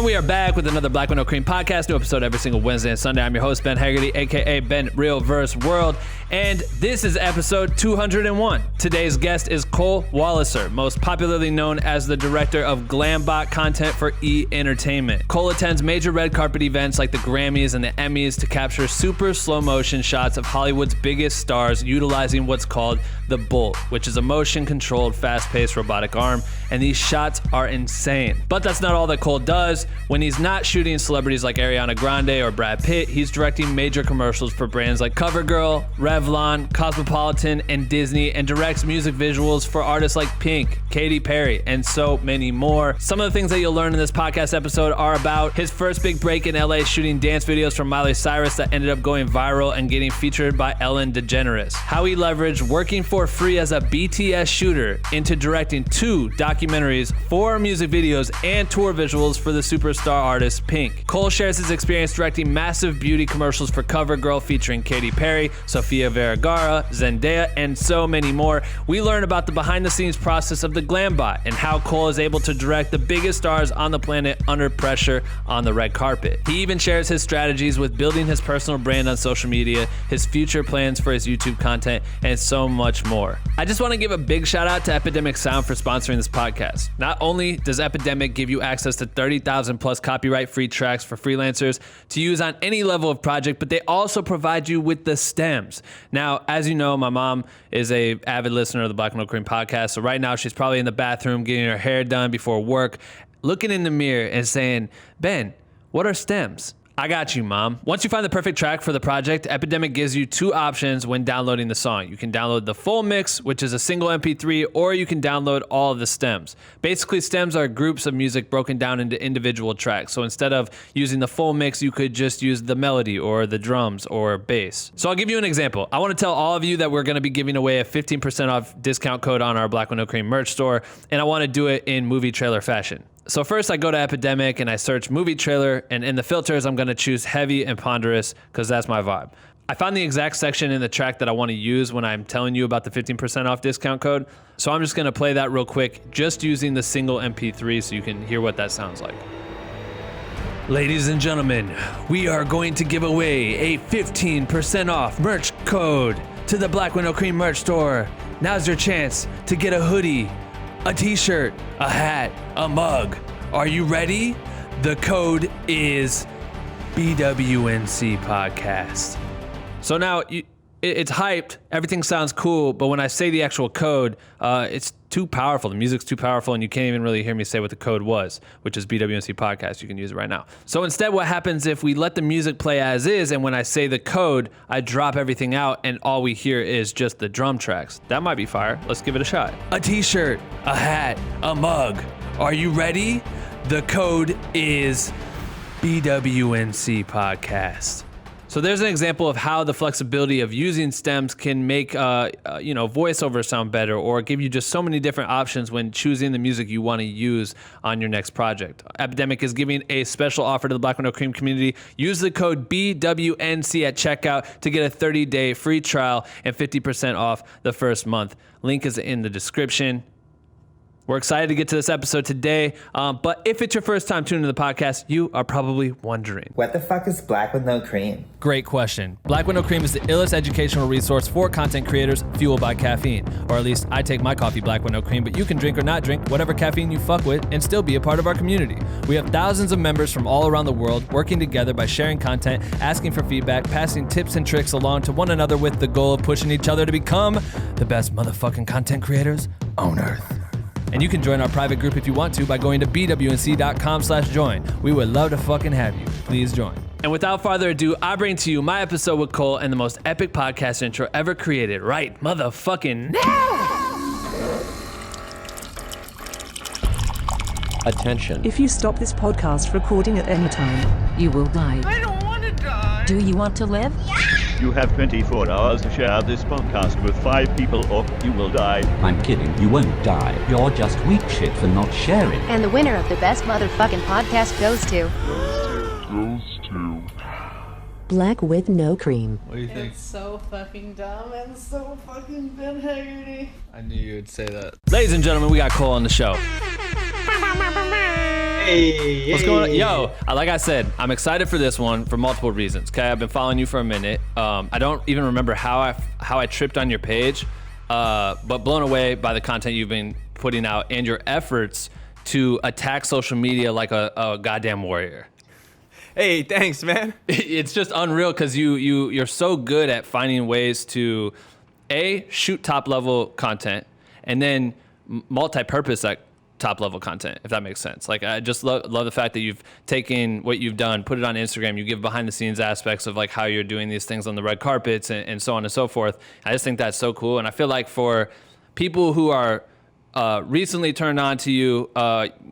And we are back with another Black with No Cream podcast. New episode every single Wednesday and Sunday. I'm your host, Ben Haggerty, a.k.a. Ben Real Verse World. And this is episode 201. Today's guest is Cole Wallacer, most popularly known as the director of GlamBot content for E! Entertainment. Cole attends major red carpet events like the Grammys and the Emmys to capture super slow motion shots of Hollywood's biggest stars utilizing what's called the Bolt, which is a motion-controlled, fast-paced robotic arm. And these shots are insane. But that's not all that Cole does. When he's not shooting celebrities like Ariana Grande or Brad Pitt, he's directing major commercials for brands like CoverGirl, Revlon, Cosmopolitan, and Disney, and directs music visuals for artists like Pink, Katy Perry, and so many more. Some of the things that you'll learn in this podcast episode are about his first big break in LA shooting dance videos for Miley Cyrus that ended up going viral and getting featured by Ellen DeGeneres. How he leveraged working for free as a BTS shooter into directing 2 documentaries, 4 music videos, and tour visuals for the superstar artist Pink. Cole shares his experience directing massive beauty commercials for CoverGirl featuring Katy Perry, Sofia Vergara, Zendaya, and so many more. We learn about the behind-the-scenes process of the GlamBot and how Cole is able to direct the biggest stars on the planet under pressure on the red carpet. He even shares his strategies with building his personal brand on social media, his future plans for his YouTube content, and so much more. I just want to give a big shout out to Epidemic Sound for sponsoring this podcast. Not only does Epidemic give you access to 30,000 plus copyright-free tracks for freelancers to use on any level of project, but they also provide you with the stems. Now, as you know, my mom is a avid listener of the Black with No Cream podcast, so right now she's probably in the bathroom getting her hair done before work, looking in the mirror and saying, "Ben, what are stems?" I got you, Mom. Once you find the perfect track for the project, Epidemic gives you 2 options when downloading the song. You can download the full mix, which is a single MP3, or you can download all of the stems. Basically, stems are groups of music broken down into individual tracks. So instead of using the full mix, you could just use the melody or the drums or bass. So I'll give you an example. I want to tell all of you that we're going to be giving away a 15% off discount code on our Black with No Cream merch store, and I want to do it in movie trailer fashion. So first I go to Epidemic and I search movie trailer, and in the filters I'm going to choose heavy and ponderous because that's my vibe. I found the exact section in the track that I want to use when I'm telling you about the 15% off discount code. So I'm just going to play that real quick, just using the single MP3 so you can hear what that sounds like. Ladies and gentlemen, we are going to give away a 15% off merch code to the Black with No Cream merch store. Now's your chance to get a hoodie, a t-shirt, a hat, a mug. Are you ready? The code is BWNC Podcast. So now it's hyped, everything sounds cool, but when I say the actual code, it's too powerful. The music's too powerful, and you can't even really hear me say what the code was, which is BWNC Podcast. You can use it right now. So instead, what happens if we let the music play as is, and when I say the code, I drop everything out, and all we hear is just the drum tracks? That might be fire. Let's give it a shot. A t-shirt, a hat, a mug. Are you ready? The code is BWNC Podcast. So there's an example of how the flexibility of using stems can make voiceover sound better, or give you just so many different options when choosing the music you want to use on your next project. Epidemic is giving a special offer to the Black with No Cream community. Use the code BWNC at checkout to get a 30-day free trial and 50% off the first month. Link is in the description. We're excited to get to this episode today, but if it's your first time tuning to the podcast, you are probably wondering, what the fuck is Black with No Cream? Great question. Black with No Cream is the illest educational resource for content creators fueled by caffeine. Or at least I take my coffee black with no cream, but you can drink or not drink whatever caffeine you fuck with and still be a part of our community. We have thousands of members from all around the world working together by sharing content, asking for feedback, passing tips and tricks along to one another with the goal of pushing each other to become the best motherfucking content creators on earth. And you can join our private group if you want to by going to bwnc.com/join. We would love to fucking have you. Please join. And without further ado, I bring to you my episode with Cole and the most epic podcast intro ever created right motherfucking now. Attention. If you stop this podcast recording at any time, you will die. I don't want to die. Do you want to live? Yeah. You have 24 hours to share this podcast with 5 people or you will die. I'm kidding, you won't die. You're just weak shit for not sharing. And the winner of the best motherfucking podcast goes to... Black with No Cream. What do you think? It's so fucking dumb and so fucking Ben Haggerty. I knew you would say that. Ladies and gentlemen, we got Cole on the show. Hey, What's going on? Yo, like I said, I'm excited for this one for multiple reasons. Okay, I've been following you for a minute. I don't even remember how I tripped on your page, but blown away by the content you've been putting out and your efforts to attack social media like a goddamn warrior. Hey, thanks, man. It's just unreal because you're so good at finding ways to shoot top level content and then multi-purpose that top level content, if that makes sense. Like, I just love the fact that you've taken what you've done, put it on Instagram, you give behind the scenes aspects of like how you're doing these things on the red carpets and so on and so forth. I just think that's so cool. And I feel like for people who are recently turned on to you,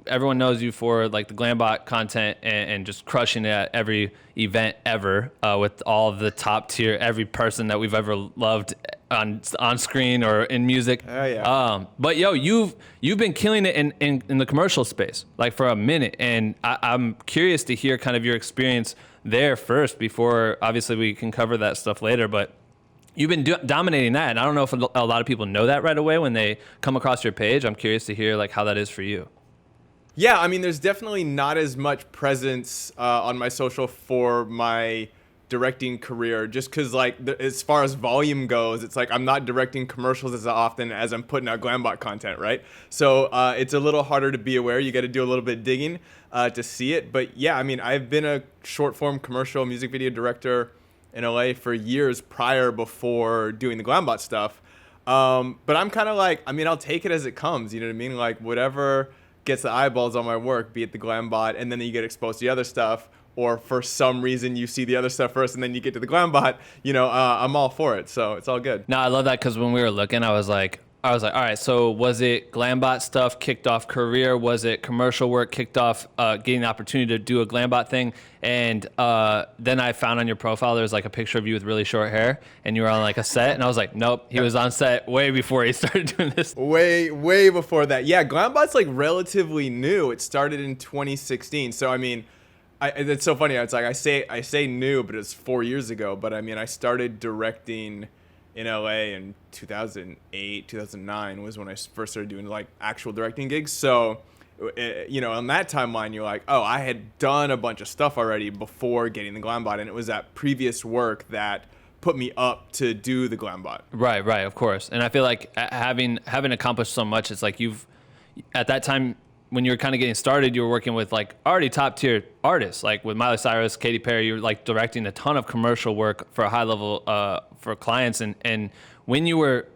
everyone knows you for like the GlamBot content and just crushing it at every event ever, with all of the top tier, every person that we've ever loved on screen or in music. Oh, yeah. But yo, you've been killing it in the commercial space like for a minute, and I'm curious to hear kind of your experience there first before obviously we can cover that stuff later. But you've been dominating that, and I don't know if a lot of people know that right away when they come across your page. I'm curious to hear like how that is for you. Yeah, I mean, there's definitely not as much presence on my social for my directing career, just because like as far as volume goes, it's like I'm not directing commercials as often as I'm putting out GlamBot content, right? So it's a little harder to be aware. You got to do a little bit of digging to see it. But yeah, I mean, I've been a short form commercial music video director in LA for years before doing the GlamBot stuff. But I'm kind of like, I mean, I'll take it as it comes. You know what I mean? Like whatever gets the eyeballs on my work, be it the GlamBot, and then you get exposed to the other stuff, or for some reason you see the other stuff first and then you get to the GlamBot, I'm all for it. So it's all good. No, I love that because when we were looking, I was like, all right, so was it GlamBot stuff kicked off career? Was it commercial work kicked off getting the opportunity to do a GlamBot thing? And then I found on your profile, there was like a picture of you with really short hair and you were on like a set. And I was like, nope, he was on set way before he started doing this. Way before that. Yeah, GlamBot's like relatively new. It started in 2016. So, I mean, it's so funny. It's like I say new, but it's 4 years ago. But I mean, I started directing in LA in 2008, 2009 was when I first started doing like actual directing gigs. So, on that timeline, you're like, oh, I had done a bunch of stuff already before getting the GlamBot, and it was that previous work that put me up to do the GlamBot. Right, of course. And I feel like having accomplished so much, it's like at that time, when you were kind of getting started, you were working with like already top tier artists, like with Miley Cyrus, Katy Perry. You were like directing a ton of commercial work for a high level for clients. And when you were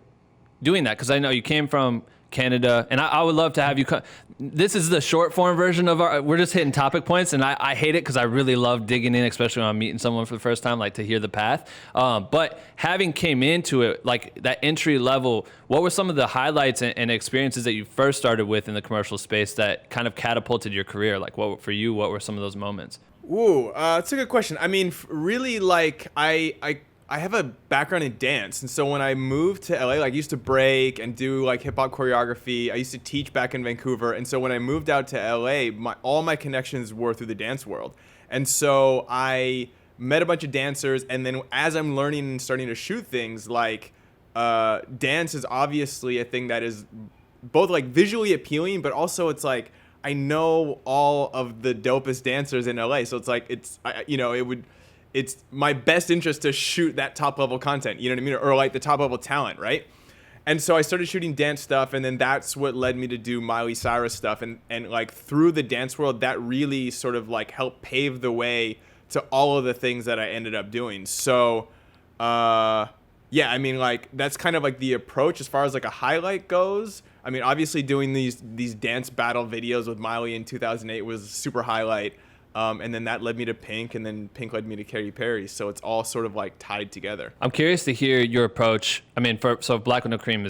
doing that, because I know you came from Canada, and I would love to have you come. This is the short form version of we're just hitting topic points, and I hate it because I really love digging in, especially when I'm meeting someone for the first time, like to hear the path. But having came into it, like that entry level, what were some of the highlights and experiences that you first started with in the commercial space that kind of catapulted your career? Like what were some of those moments? Ooh, that's a good question. I mean, really, like I have a background in dance, and so when I moved to LA, like I used to break and do like hip hop choreography. I used to teach back in Vancouver, and so when I moved out to LA, all my connections were through the dance world. And so I met a bunch of dancers, and then as I'm learning and starting to shoot things, like dance is obviously a thing that is both like visually appealing, but also it's like I know all of the dopest dancers in LA, so it's like it's my best interest to shoot that top level content, you know what I mean? Or like the top level talent, right? And so I started shooting dance stuff, and then that's what led me to do Miley Cyrus stuff. And like through the dance world, that really sort of like helped pave the way to all of the things that I ended up doing. So, yeah, I mean, like that's kind of like the approach as far as like a highlight goes. I mean, obviously doing these dance battle videos with Miley in 2008 was a super highlight. And then that led me to Pink, and then Pink led me to Katy Perry. So it's all sort of like tied together. I'm curious to hear your approach. I mean, so Black with No Cream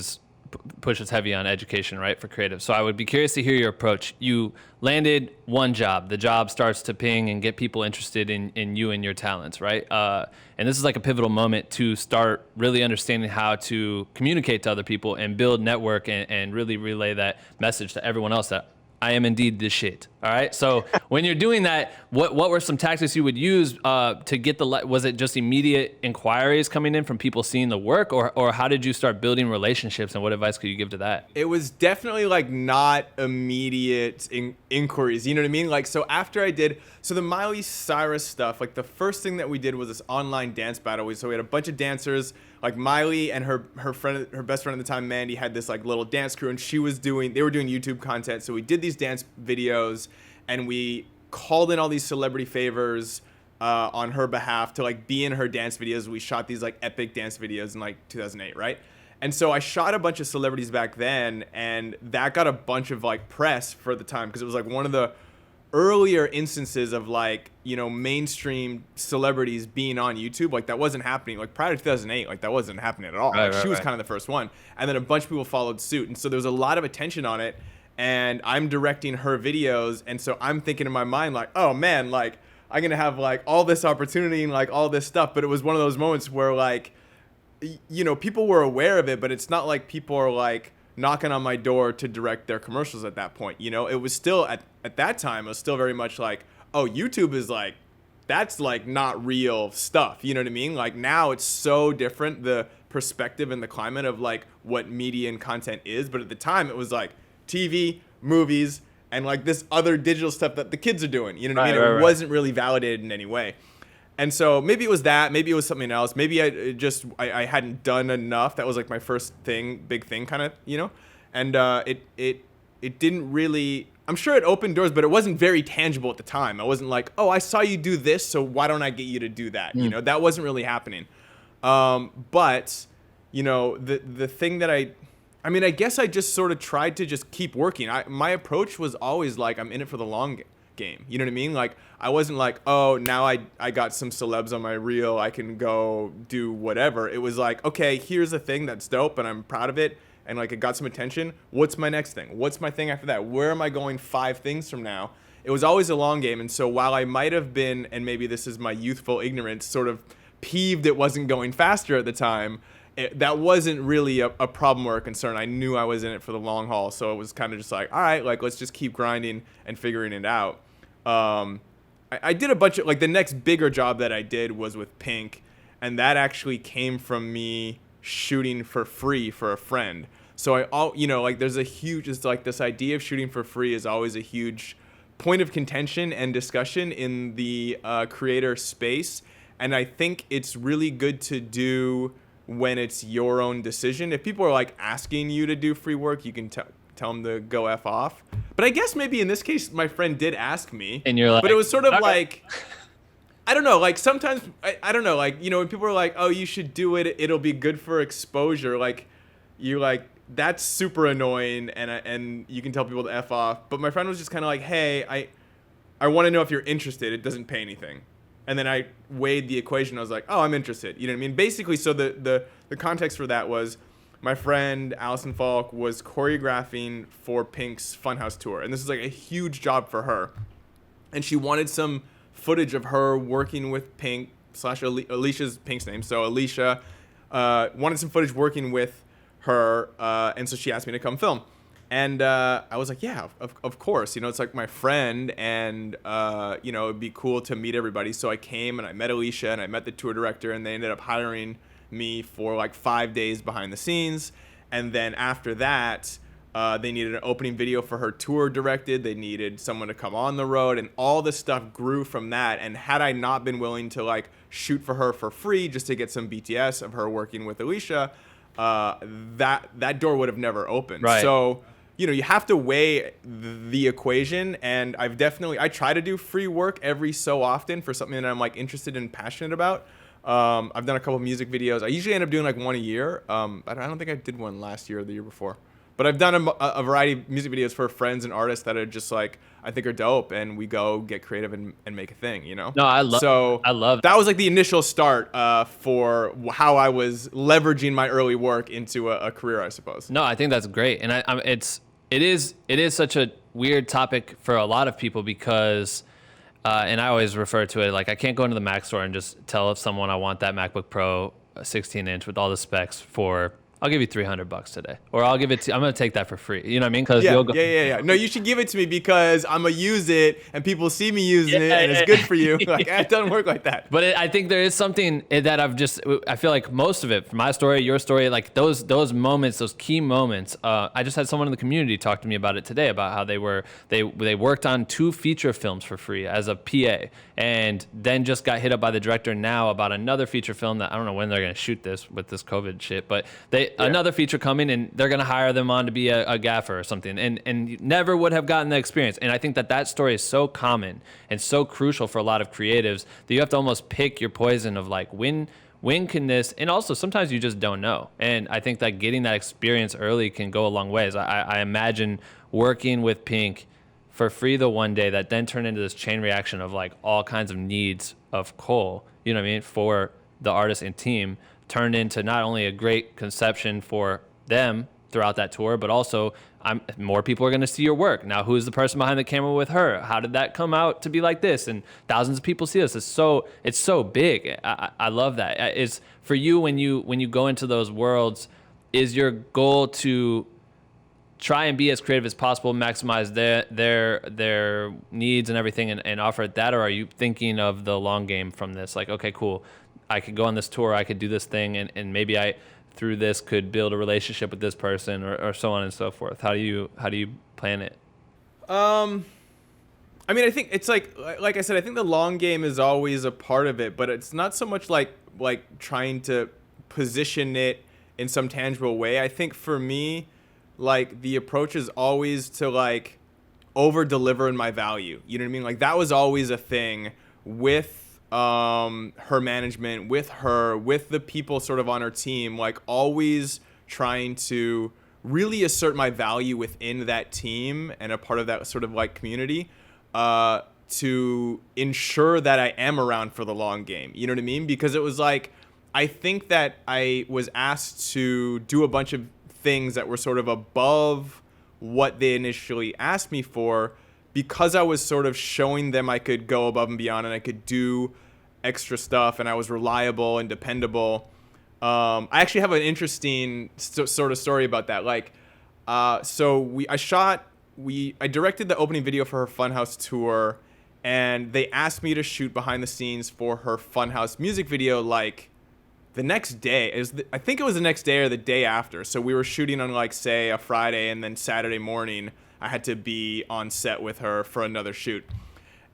pushes heavy on education, right, for creative. So I would be curious to hear your approach. You landed one job. The job starts to ping and get people interested in you and your talents, right? And this is like a pivotal moment to start really understanding how to communicate to other people and build network and really relay that message to everyone else that I am indeed the shit. All right. So when you're doing that, what were some tactics you would use to get was it just immediate inquiries coming in from people seeing the work, or how did you start building relationships, and what advice could you give to that? It was definitely like not immediate inquiries. You know what I mean? Like, so after I did, so the Miley Cyrus stuff, like the first thing that we did was this online dance battle. So we had a bunch of dancers, like Miley and her best friend at the time, Mandy, had this like little dance crew, and they were doing YouTube content. So we did these dance videos, and we called in all these celebrity favors on her behalf to like be in her dance videos. We shot these like epic dance videos in like 2008, right? And so I shot a bunch of celebrities back then, and that got a bunch of like press for the time, because it was like one of the earlier instances of like, you know, mainstream celebrities being on YouTube. Like that wasn't happening. Like prior to 2008, like that wasn't happening at all. Like, she was kind of the first one, and then a bunch of people followed suit, and so there was a lot of attention on it. And I'm directing her videos, and so I'm thinking in my mind like, oh man, like I'm gonna have like all this opportunity and like all this stuff. But it was one of those moments where like, you know, people were aware of it, but it's not like people are like knocking on my door to direct their commercials at that point. You know, it was still at that time, it was still very much like, oh, YouTube is like, that's like not real stuff. You know what I mean? Like now it's so different, the perspective and the climate of like what media and content is. But at the time it was like TV, movies, and like this other digital stuff that the kids are doing. You know what I mean? It wasn't really validated in any way. And so maybe it was that, maybe it was something else. Maybe I hadn't done enough. That was like my first big thing kind of, you know? And it didn't really, I'm sure it opened doors, but it wasn't very tangible at the time. I wasn't like, oh, I saw you do this, so why don't I get you to do that? You know, that wasn't really happening. But, you know, the thing that I mean, I guess I just sort of tried to just keep working. My approach was always like, I'm in it for the long game. You know what I mean? Like, I wasn't like, oh, now I got some celebs on my reel, I can go do whatever. It was like, okay, here's a thing that's dope, and I'm proud of it, and like it got some attention. What's my next thing? What's my thing after that? Where am I going 5 things from now? It was always a long game. And so while I might have been, and maybe this is my youthful ignorance, sort of peeved it wasn't going faster at the time, that wasn't really a problem or a concern. I knew I was in it for the long haul, so it was kind of just like, all right, like let's just keep grinding and figuring it out. I did a bunch of, like, the next bigger job that I did was with Pink, and that actually came from me shooting for free for a friend. So you know, like there's a huge, it's like this idea of shooting for free is always a huge point of contention and discussion in the creator space, and I think it's really good to do when it's your own decision. If people are like asking you to do free work, you can tell them to go F off. But I guess maybe in this case, my friend did ask me. And you're like, but it was sort of like, I don't know, like sometimes, I don't know, like, you know, when people are like, oh, you should do it, it'll be good for exposure. Like, you're like, that's super annoying, and you can tell people to F off. But my friend was just kind of like, hey, I want to know if you're interested. It doesn't pay anything. And then I weighed the equation. I was like, oh, I'm interested. You know what I mean? Basically, so the context for that was my friend Allison Falk was choreographing for Pink's Funhouse tour. And this is like a huge job for her. And she wanted some footage of her working with Pink / Alicia's Pink's name. So Alicia wanted some footage working with her. And so she asked me to come film. And I was like, yeah, of course. You know, it's like my friend, and, you know, it'd be cool to meet everybody. So I came and I met Alicia and I met the tour director, and they ended up hiring me for like 5 days behind the scenes. And then after that, they needed an opening video for her tour directed. They needed someone to come on the road, and all this stuff grew from that. And had I not been willing to like shoot for her for free just to get some BTS of her working with Alicia, that door would have never opened. Right. So, you know, you have to weigh the equation, and I try to do free work every so often for something that I'm like interested and passionate about. I've done a couple of music videos. I usually end up doing like one a year. I don't think I did one last year or the year before. But I've done a variety of music videos for friends and artists that are just like, I think are dope, and we go get creative and make a thing, you know? No, I love that was like the initial start for how I was leveraging my early work into a career, I suppose. No, I think that's great. And it is such a weird topic for a lot of people because, and I always refer to it like, I can't go into the Mac store and just tell someone I want that MacBook Pro 16-inch with all the specs for I'll give you $300 today, or I'll give it to, I'm going to take that for free. You know what I mean? Cause Yeah, you'll go, yeah. No, you should give it to me because I'm going to use it and people see me using it and it's good for you. Like, it doesn't work like that. But I think there is something that I feel like most of it, from my story, your story, like those moments, those key moments. I just had someone in the community talk to me about it today, about how they worked on 2 feature films for free as a PA, and then just got hit up by the director now about another feature film that I don't know when they're going to shoot this with this COVID shit, but another feature coming, and they're going to hire them on to be a gaffer or something, and you never would have gotten the experience. And I think that story is so common and so crucial for a lot of creatives that you have to almost pick your poison of like, when can this, and also sometimes you just don't know. And I think that getting that experience early can go a long ways. I imagine working with Pink for free the one day that then turned into this chain reaction of like all kinds of needs of Cole, you know what I mean, for the artist and team, turned into not only a great conception for them throughout that tour, but also more people are going to see your work. Now, who's the person behind the camera with her? How did that come out to be like this? And thousands of people see this. It's so big. I love that. It's for you when you go into those worlds, is your goal to try and be as creative as possible, maximize their needs and everything, and offer it that? Or are you thinking of the long game from this? Like, okay, cool, I could go on this tour, I could do this thing, and maybe I, through this, could build a relationship with this person, or so on and so forth. How do you plan it? I mean, I think it's like I said, I think the long game is always a part of it, but it's not so much like trying to position it in some tangible way. I think for me, like, the approach is always to like over deliver in my value. You know what I mean? Like, that was always a thing with her management, with the people sort of on her team, like always trying to really assert my value within that team and a part of that sort of like community, to ensure that I am around for the long game. You know what I mean? Because it was like, I think that I was asked to do a bunch of things that were sort of above what they initially asked me for, because I was sort of showing them I could go above and beyond and I could do extra stuff and I was reliable and dependable. I actually have an interesting sort of story about that. Like, so I directed the opening video for her Funhouse tour, and they asked me to shoot behind the scenes for her Funhouse music video like the next day. I think it was the next day or the day after. So we were shooting on like, say, a Friday, and then Saturday morning I had to be on set with her for another shoot.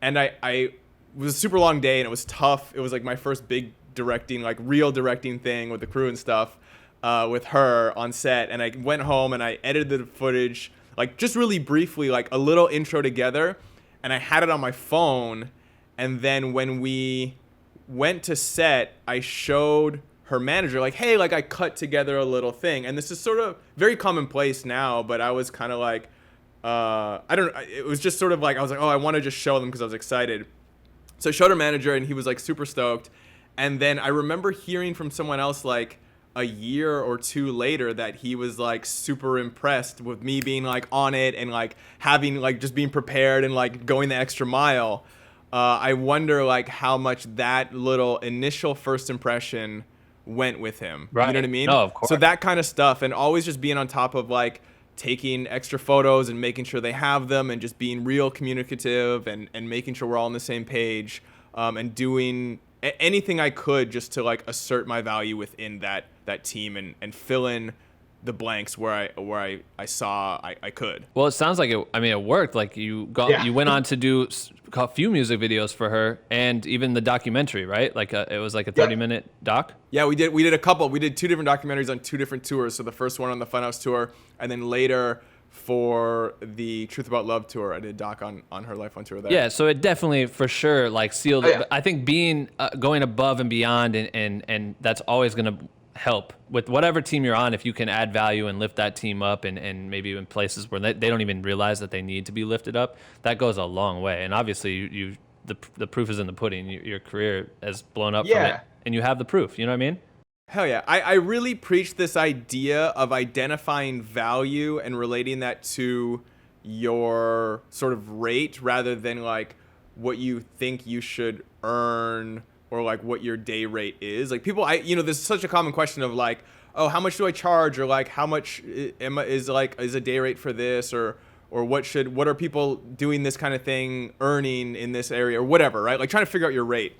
And it was a super long day and it was tough. It was like my first big directing, like real directing thing with the crew and stuff, with her on set. And I went home and I edited the footage, like just really briefly, like a little intro together. And I had it on my phone. And then when we went to set, I showed her manager, like, hey, like I cut together a little thing. And this is sort of very commonplace now, but I was kind of like, it was just sort of like, I was like, oh, I want to just show them because I was excited. So I showed her manager and he was like super stoked. And then I remember hearing from someone else like a year or two later that he was like super impressed with me being like on it and like having like just being prepared and like going the extra mile. I wonder like how much that little initial first impression went with him. Right. You know what I mean? No, of course. So that kind of stuff, and always just being on top of like taking extra photos and making sure they have them, and just being real communicative and making sure we're all on the same page, and doing anything I could just to like assert my value within that team and fill in the blanks where I saw I could. Well, it sounds like it worked. Like you went on to do a few music videos for her, and even the documentary, right? Like it was like a 30-minute doc. Yeah, we did a couple. We did 2 different documentaries on 2 different tours. So the first one on the Funhouse tour, and then later for the Truth About Love tour, I did a doc on her life on tour there. Yeah, so it definitely for sure like sealed it. I think being going above and beyond, and that's always going to help with whatever team you're on. If you can add value and lift that team up, and maybe in places where they don't even realize that they need to be lifted up, that goes a long way. And obviously the proof is in the pudding. Your career has blown up from it, and you have the proof. You know what I mean? Hell yeah. I really preach this idea of identifying value and relating that to your sort of rate, rather than like what you think you should earn or like what your day rate is. Like people, there's such a common question of like, oh, how much do I charge, or like how much is a day rate for this, or what are people doing this kind of thing earning in this area, or whatever, right? Like trying to figure out your rate.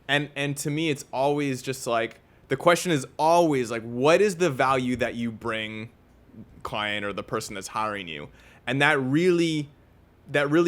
And to me, it's always just like, the question is always like, what is the value that you bring client or the person that's hiring you? And that really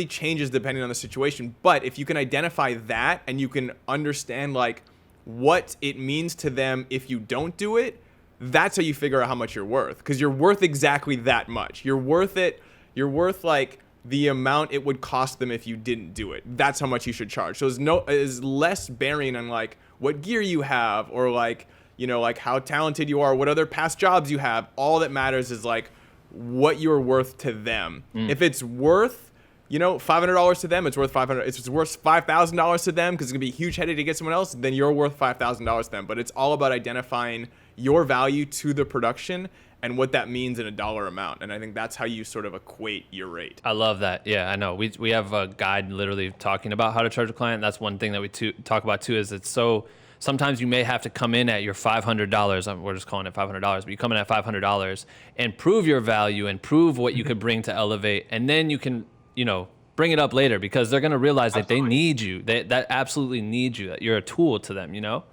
changes depending on the situation. But if you can identify that, and you can understand like what it means to them if you don't do it, that's how you figure out how much you're worth. Because you're worth exactly that much. You're worth it. You're worth like the amount it would cost them if you didn't do it. That's how much you should charge. So is less bearing on like what gear you have, or like, you know, like how talented you are, what other past jobs you have. All that matters is like what you're worth to them. If it's worth, you know, $500 to them, it's worth $500. If it's worth $5,000 to them, because it's gonna be a huge headache to get someone else, then you're worth $5,000 to them. But it's all about identifying your value to the production and what that means in a dollar amount. And I think that's how you sort of equate your rate. I love that. Yeah, I know. We have a guide literally talking about how to charge a client. That's one thing that we talk about too, is it's so, sometimes you may have to come in at your $500. We're just calling it $500, but you come in at $500 and prove your value and prove what you could bring to elevate. And then you can, you know, bring it up later, because they're going to realize that they need you. That absolutely need you, that you're a tool to them, you know?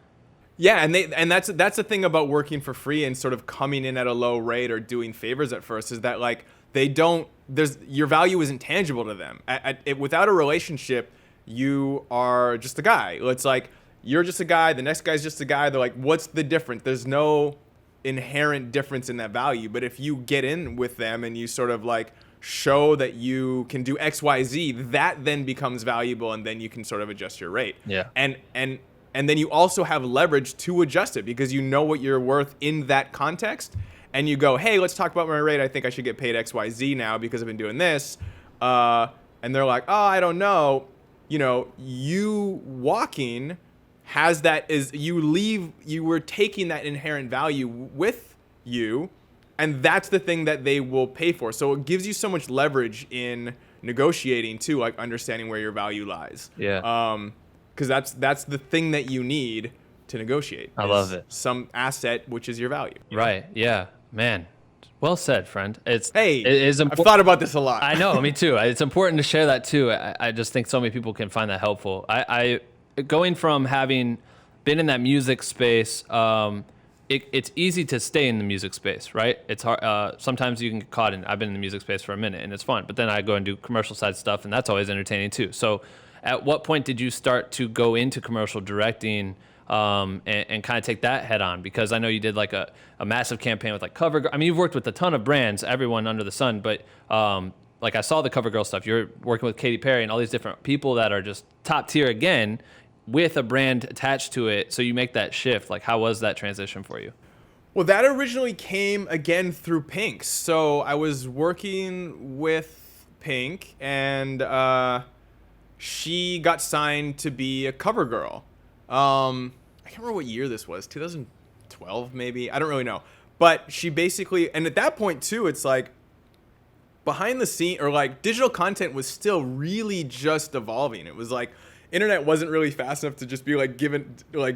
Yeah, and that's the thing about working for free and sort of coming in at a low rate or doing favors at first, is that like your value isn't tangible to them. Without a relationship, you are just a guy. It's like you're just a guy, the next guy's just a guy. They're like, what's the difference? There's no inherent difference in that value. But if you get in with them and you sort of like show that you can do X, Y, Z, that then becomes valuable, and then you can sort of adjust your rate. Yeah. And then you also have leverage to adjust it, because you know what you're worth in that context. And you go, hey, let's talk about my rate. I think I should get paid X, Y, Z now because I've been doing this. And they're like, oh, I don't know. You know, you walking has that, is you were taking that inherent value with you. And that's the thing that they will pay for. So it gives you so much leverage in negotiating too, like understanding where your value lies. Yeah. Because that's the thing that you need to negotiate. I love it. Some asset, which is your value. Right. Yeah. Man. Well said, friend. I've thought about this a lot. I know, me too. It's important to share that too. I just think so many people can find that helpful. I going from having been in that music space, it's easy to stay in the music space, right? It's hard. Sometimes you can get caught in. I've been in the music space for a minute, and it's fun. But then I go and do commercial side stuff, and that's always entertaining too. So, at what point did you start to go into commercial directing and kind of take that head on? Because I know you did like a massive campaign with like CoverGirl. I mean, you've worked with a ton of brands, everyone under the sun, but like I saw the CoverGirl stuff. You're working with Katy Perry and all these different people that are just top tier again, with a brand attached to it. So you make that shift. Like, how was that transition for you? Well, that originally came again through Pink. So I was working with Pink, and she got signed to be a cover girl. I can't remember what year this was, 2012 maybe. I don't really know. But she basically, and at that point too, it's like behind the scene, or like digital content was still really just evolving. It was like internet wasn't really fast enough to just be like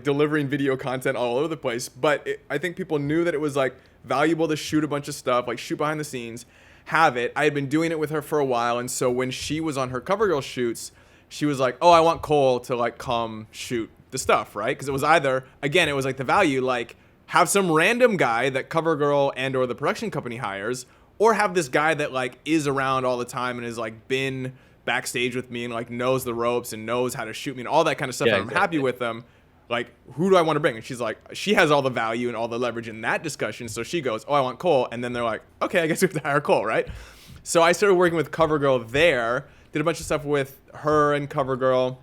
delivering video content all over the place. But I think people knew that it was like valuable to shoot a bunch of stuff, like shoot behind the scenes, have it. I had been doing it with her for a while. And so when she was on her CoverGirl shoots, she was like, oh, I want Cole to like come shoot the stuff, right? Because it was either, again, it was like the value, like have some random guy that CoverGirl and or the production company hires, or have this guy that like is around all the time and has like been backstage with me and like knows the ropes and knows how to shoot me and all that kind of stuff. Yeah, and I'm happy with them. Like, who do I want to bring? And she's like, she has all the value and all the leverage in that discussion. So she goes, oh, I want Cole. And then they're like, okay, I guess we have to hire Cole, right? So I started working with CoverGirl there, did a bunch of stuff with her and CoverGirl.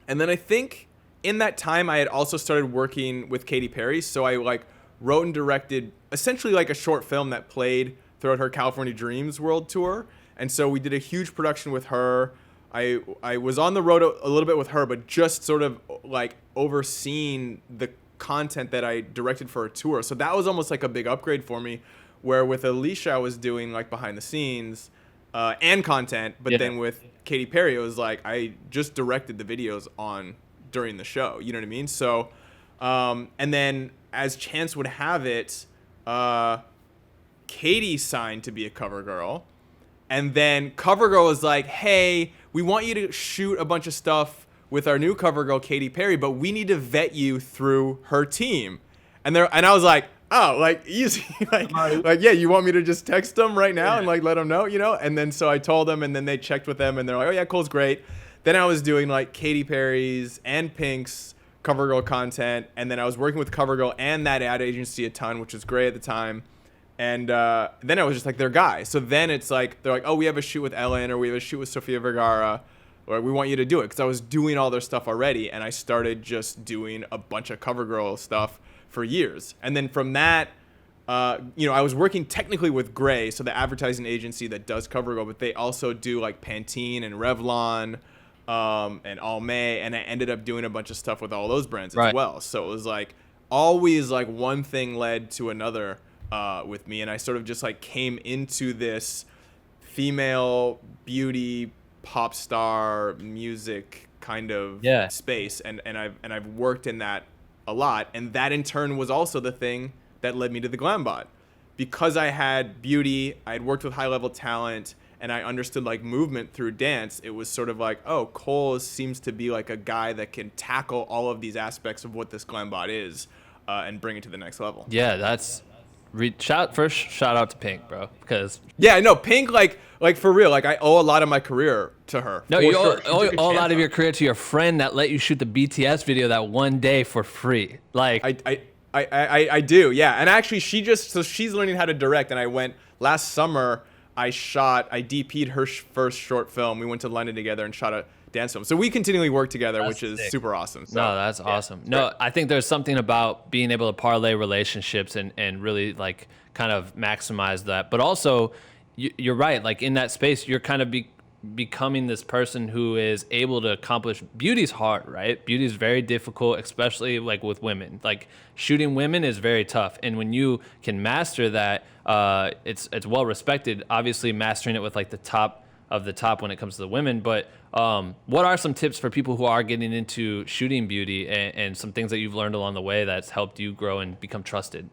And then I think in that time I had also started working with Katy Perry. So I like wrote and directed essentially like a short film that played throughout her California Dreams World Tour. And so we did a huge production with her. I was on the road a little bit with her, but just sort of like overseeing the content that I directed for her tour. So that was almost like a big upgrade for me, where with Alicia I was doing like behind the scenes and content, but then with Katy Perry it was like I just directed the videos during the show. You know what I mean? So and then as chance would have it, Katy signed to be a cover girl. And then CoverGirl was like, hey, we want you to shoot a bunch of stuff with our new CoverGirl, Katy Perry, but we need to vet you through her team. And I was like, oh, like easy. like, yeah, you want me to just text them right now and like let them know, you know? And then so I told them, and then they checked with them and they're like, oh yeah, Cole's great. Then I was doing like Katy Perry's and Pink's CoverGirl content. And then I was working with CoverGirl and that ad agency a ton, which was great at the time. And then I was just like their guy. So then it's like, they're like, oh, we have a shoot with Ellen, or we have a shoot with Sofia Vergara, or we want you to do it. Because I was doing all their stuff already. And I started just doing a bunch of CoverGirl stuff for years. And then from that, I was working technically with Grey, so the advertising agency that does CoverGirl, but they also do like Pantene and Revlon and Almay. And I ended up doing a bunch of stuff with all those brands as well. So it was like always like one thing led to another. With me, and I sort of just like came into this female beauty pop star music kind of space, and I've worked in that a lot, and that in turn was also the thing that led me to the GlamBot, because I had beauty, I had worked with high level talent, and I understood like movement through dance. It was sort of like, oh, Cole seems to be like a guy that can tackle all of these aspects of what this GlamBot is, and bring it to the next level. Yeah, that's. Shout out to Pink, bro, because Pink, like for real, like I owe a lot of my career to her. No, you owe a lot of your career to your friend that let you shoot the BTS video that one day for free. Like I do, yeah. And actually, she's learning how to direct. And I went last summer. I DP'd her first short film. We went to London together and shot a dance film. So we continually work together, which is super awesome. So, no, that's awesome. No, I think there's something about being able to parlay relationships and really like kind of maximize that. But also, you're right. Like in that space, you're kind of becoming this person who is able to accomplish. Beauty's hard, right? Beauty's very difficult, especially like with women. Like shooting women is very tough, and when you can master that, it's well respected. Obviously, mastering it with like the top of the top when it comes to the women. But what are some tips for people who are getting into shooting beauty, and some things that you've learned along the way that's helped you grow and become trusted?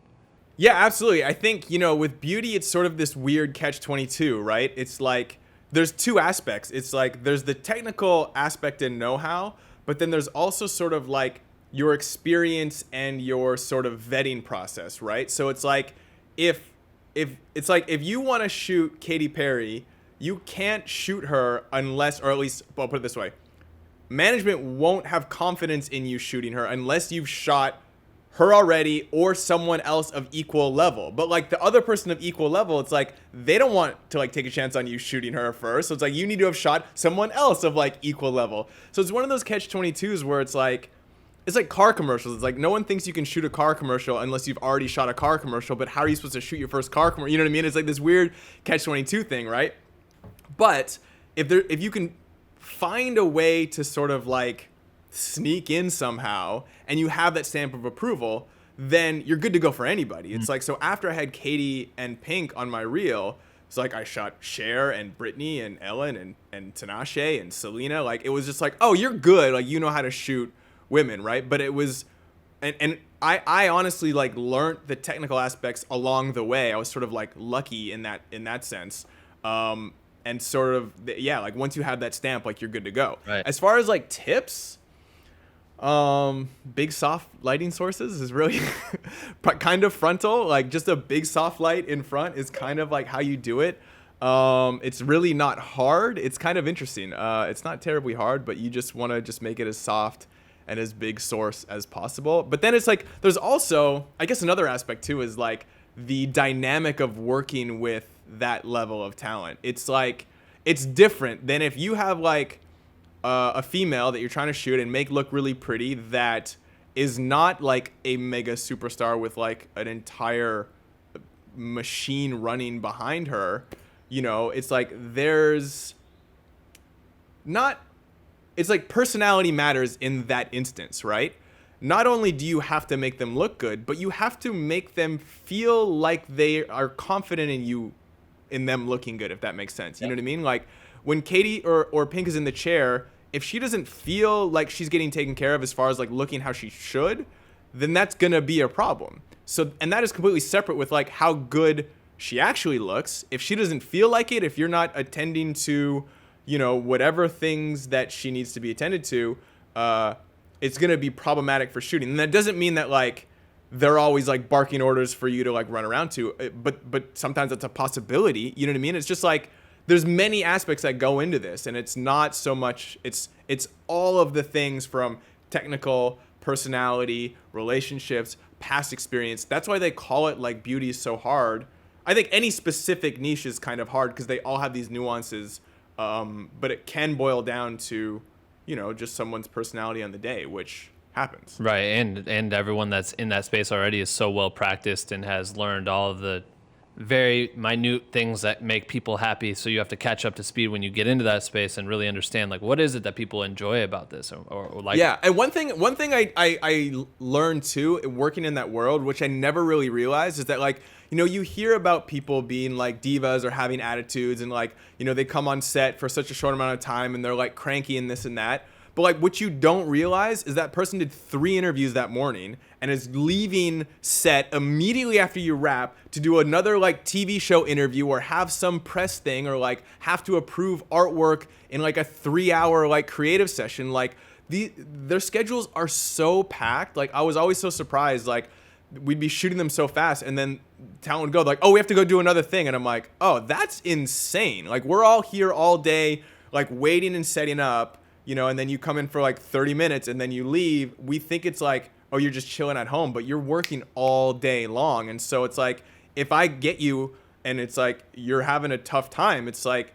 Yeah, absolutely. I think, with beauty, it's sort of this weird catch-22, right? It's like there's two aspects. It's like there's the technical aspect and know-how, but then there's also sort of like your experience and your sort of vetting process, right? So it's like if you want to shoot Katy Perry, you can't shoot her unless, or at least, I'll put it this way, management won't have confidence in you shooting her unless you've shot her already or someone else of equal level. But like the other person of equal level, it's like they don't want to like take a chance on you shooting her first. So it's like you need to have shot someone else of like equal level. So it's one of those catch-22s where it's like car commercials. It's like no one thinks you can shoot a car commercial unless you've already shot a car commercial. But how are you supposed to shoot your first car commercial? You know what I mean? It's like this weird catch-22 thing, right? But if you can find a way to sort of like sneak in somehow and you have that stamp of approval, then you're good to go for anybody. It's like, so after I had Katy and Pink on my reel, it's like I shot Cher and Britney and Ellen and Tinashe and Selena. Like it was just like, oh, you're good. Like you know how to shoot women, right? But it was, and I honestly like learned the technical aspects along the way. I was sort of like lucky in that sense. And sort of, yeah, like once you have that stamp, like you're good to go. Right. As far as like tips, big soft lighting sources is really kind of frontal. Like just a big soft light in front is kind of like how you do it. It's really not hard. It's kind of interesting. It's not terribly hard, but you just want to just make it as soft and as big source as possible. But then it's like, there's also, I guess another aspect too is like the dynamic of working with that level of talent. It's like, it's different than if you have like a female that you're trying to shoot and make look really pretty that is not like a mega superstar with like an entire machine running behind her. It's like it's like personality matters in that instance, right? Not only do you have to make them look good, but you have to make them feel like they are confident in them looking good, if that makes sense. You know what I mean? Like when Katy or Pink is in the chair, if she doesn't feel like she's getting taken care of as far as like looking how she should, then that's gonna be a problem. So, and that is completely separate with like how good she actually looks. If she doesn't feel like it, if you're not attending to, you know, whatever things that she needs to be attended to, it's going to be problematic for shooting. And that doesn't mean that like they're always like barking orders for you to like run around to, but sometimes that's a possibility. You know what I mean? It's just like, there's many aspects that go into this, and it's not so much, it's all of the things from technical, personality, relationships, past experience. That's why they call it like beauty is so hard. I think any specific niche is kind of hard because they all have these nuances, but it can boil down to, you know, just someone's personality on the day, which happens. Right, and everyone that's in that space already is so well practiced and has learned all of the very minute things that make people happy. So you have to catch up to speed when you get into that space and really understand like what is it that people enjoy about this or like. Yeah, and one thing I learned too working in that world, which I never really realized, is that like, you know, you hear about people being like divas or having attitudes and like, you know, they come on set for such a short amount of time and they're like cranky and this and that. But like what you don't realize is that person did 3 interviews that morning and is leaving set immediately after you wrap to do another like TV show interview or have some press thing or like have to approve artwork in like a 3-hour like creative session. Like their schedules are so packed. Like I was always so surprised. Like we'd be shooting them so fast and then talent would go like, oh, we have to go do another thing. And I'm like, oh, that's insane. Like we're all here all day, like waiting and setting up. You know, and then you come in for like 30 minutes and then you leave. We think it's like, oh, you're just chilling at home, but you're working all day long. And so it's like, if I get you and it's like, you're having a tough time, it's like,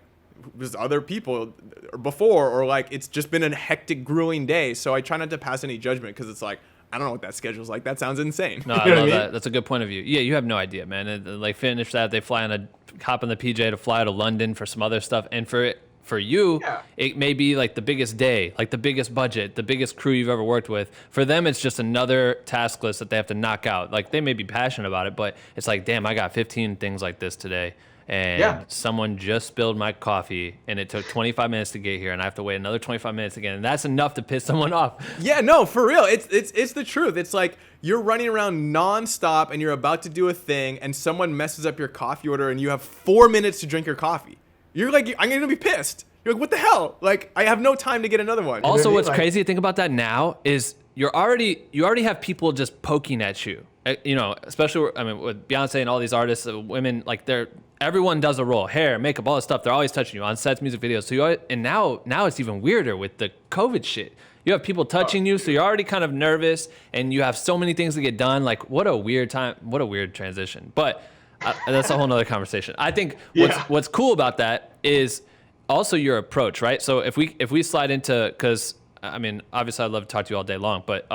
there's other people before, or like, it's just been a hectic, grueling day. So I try not to pass any judgment because it's like, I don't know what that schedule's like. That sounds insane. No, I love that. That's a good point of view. Yeah, you have no idea, man. And, like finish that, they hop on the PJ to fly to London for some other stuff. And for you, it may be like the biggest day, like the biggest budget, the biggest crew you've ever worked with. For them, it's just another task list that they have to knock out. Like they may be passionate about it, but it's like, damn, I got 15 things like this today. And someone just spilled my coffee and it took 25 minutes to get here and I have to wait another 25 minutes again. And that's enough to piss someone off. Yeah, no, for real. It's the truth. It's like you're running around nonstop and you're about to do a thing and someone messes up your coffee order and you have 4 minutes to drink your coffee. You're like, I'm going to be pissed. You're like, what the hell? Like, I have no time to get another one. Also, what's crazy to think about that now is you already have people just poking at you. You know, especially, I mean, with Beyonce and all these artists, women, like everyone does a role, hair, makeup, all this stuff. They're always touching you on sets, music videos. So and now it's even weirder with the COVID shit. You have people touching you, so you're already kind of nervous, and you have so many things to get done. Like, what a weird time, what a weird transition. But that's a whole nother conversation. I think what's cool about that is also your approach, right? So if we slide into, because I mean, obviously I'd love to talk to you all day long, but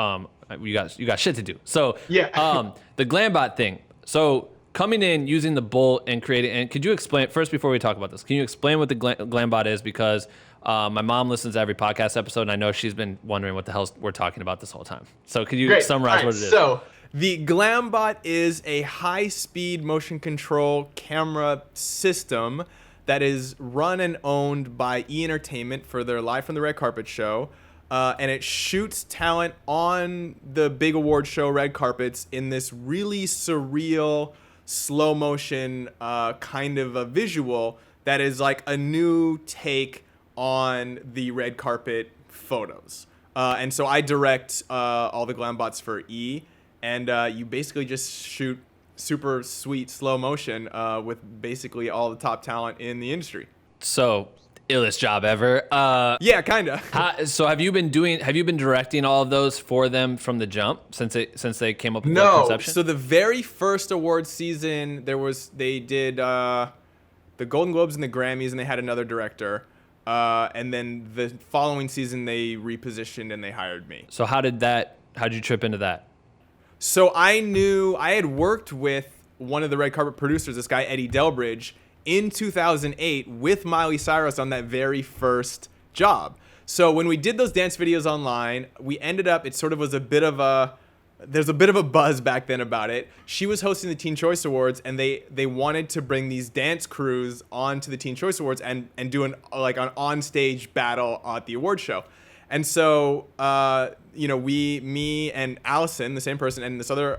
you got shit to do. So the GlamBot thing. So coming in, using the bolt and creating, and could you explain first before we talk about this? Can you explain what the GlamBot is? Because my mom listens to every podcast episode, and I know she's been wondering what the hell we're talking about this whole time. So could you summarize what it is? So the GlamBot is a high-speed motion control camera system that is run and owned by E! Entertainment for their Live from the Red Carpet show. And it shoots talent on the big award show red carpets in this really surreal, slow motion kind of a visual that is like a new take on the red carpet photos. And so I direct all the GlamBots for E! And you basically just shoot super sweet slow motion with basically all the top talent in the industry. So, illest job ever. Yeah, kind of. So have you been directing all of those for them from the jump since they came up with that conception? So the very first award season, they did the Golden Globes and the Grammys, and they had another director. And then the following season, they repositioned and they hired me. So how'd you trip into that? So I had worked with one of the red carpet producers, this guy Eddie Delbridge, in 2008 with Miley Cyrus on that very first job. So when we did those dance videos online, we ended up, it sort of was there's a bit of a buzz back then about it. She was hosting the Teen Choice Awards, and they wanted to bring these dance crews onto the Teen Choice Awards and do an onstage battle at the award show. And so, me and Allison, the same person, and this other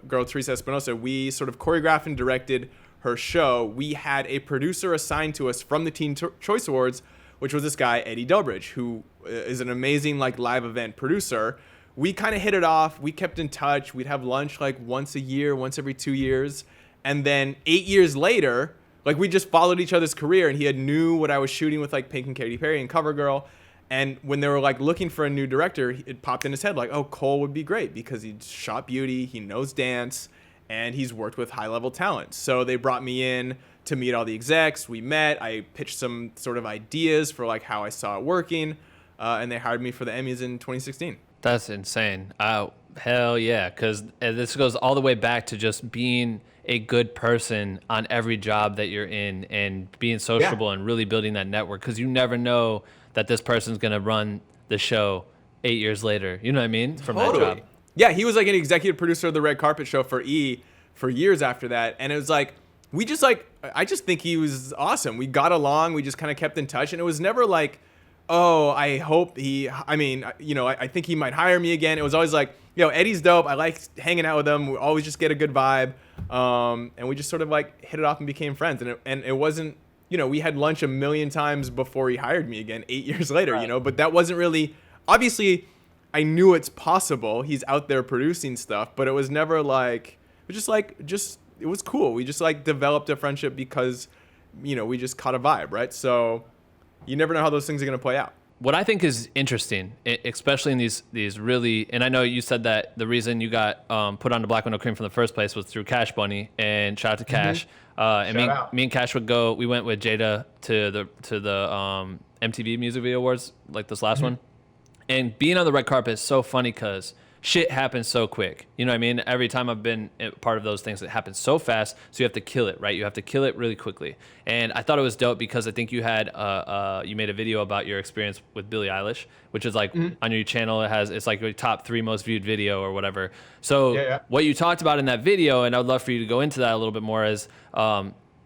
girl, Teresa Espinosa, we sort of choreographed and directed her show. We had a producer assigned to us from the Teen Choice Awards, which was this guy, Eddie Delbridge, who is an amazing live event producer. We kind of hit it off. We kept in touch. We'd have lunch once a year, once every 2 years. And then 8 years later, we just followed each other's career, and he had knew what I was shooting with Pink and Katy Perry and CoverGirl. And when they were looking for a new director, it popped in his head oh, Cole would be great because he shot beauty, he knows dance, and he's worked with high-level talent. So they brought me in to meet all the execs. We met. I pitched some sort of ideas for how I saw it working, and they hired me for the Emmys in 2016. That's insane. Hell yeah, because this goes all the way back to just being a good person on every job that you're in and being sociable and really building that network, because you never know that this person's going to run the show 8 years later. You know what I mean? From that job. Yeah, he was an executive producer of the Red Carpet Show for E! For years after that. And it was I just think he was awesome. We got along. We just kind of kept in touch. And it was never oh, I hope I think he might hire me again. It was always Eddie's dope. I like hanging out with him. We always just get a good vibe. And we just sort of hit it off and became friends. And it wasn't, we had lunch a million times before he hired me again 8 years later, right. But that wasn't really, obviously I knew it's possible. He's out there producing stuff, but it was never it was it was cool. We just developed a friendship because, we just caught a vibe, right? So you never know how those things are going to play out. What I think is interesting, especially in these really, and I know you said that the reason you got put on the Black Window Cream from the first place was through Cash Bunny, and shout out to Cash. And me and Cash we went with Jada to the MTV Music Video Awards, this last one. And being on the red carpet is so funny because shit happens so quick. You know what I mean? Every time I've been part of those things, it happens so fast. So you have to kill it, right? You have to kill it really quickly. And I thought it was dope because I think you had you made a video about your experience with Billie Eilish, which is on your channel. It's your top 3 most viewed video or whatever. So what you talked about in that video, and I would love for you to go into that a little bit more, is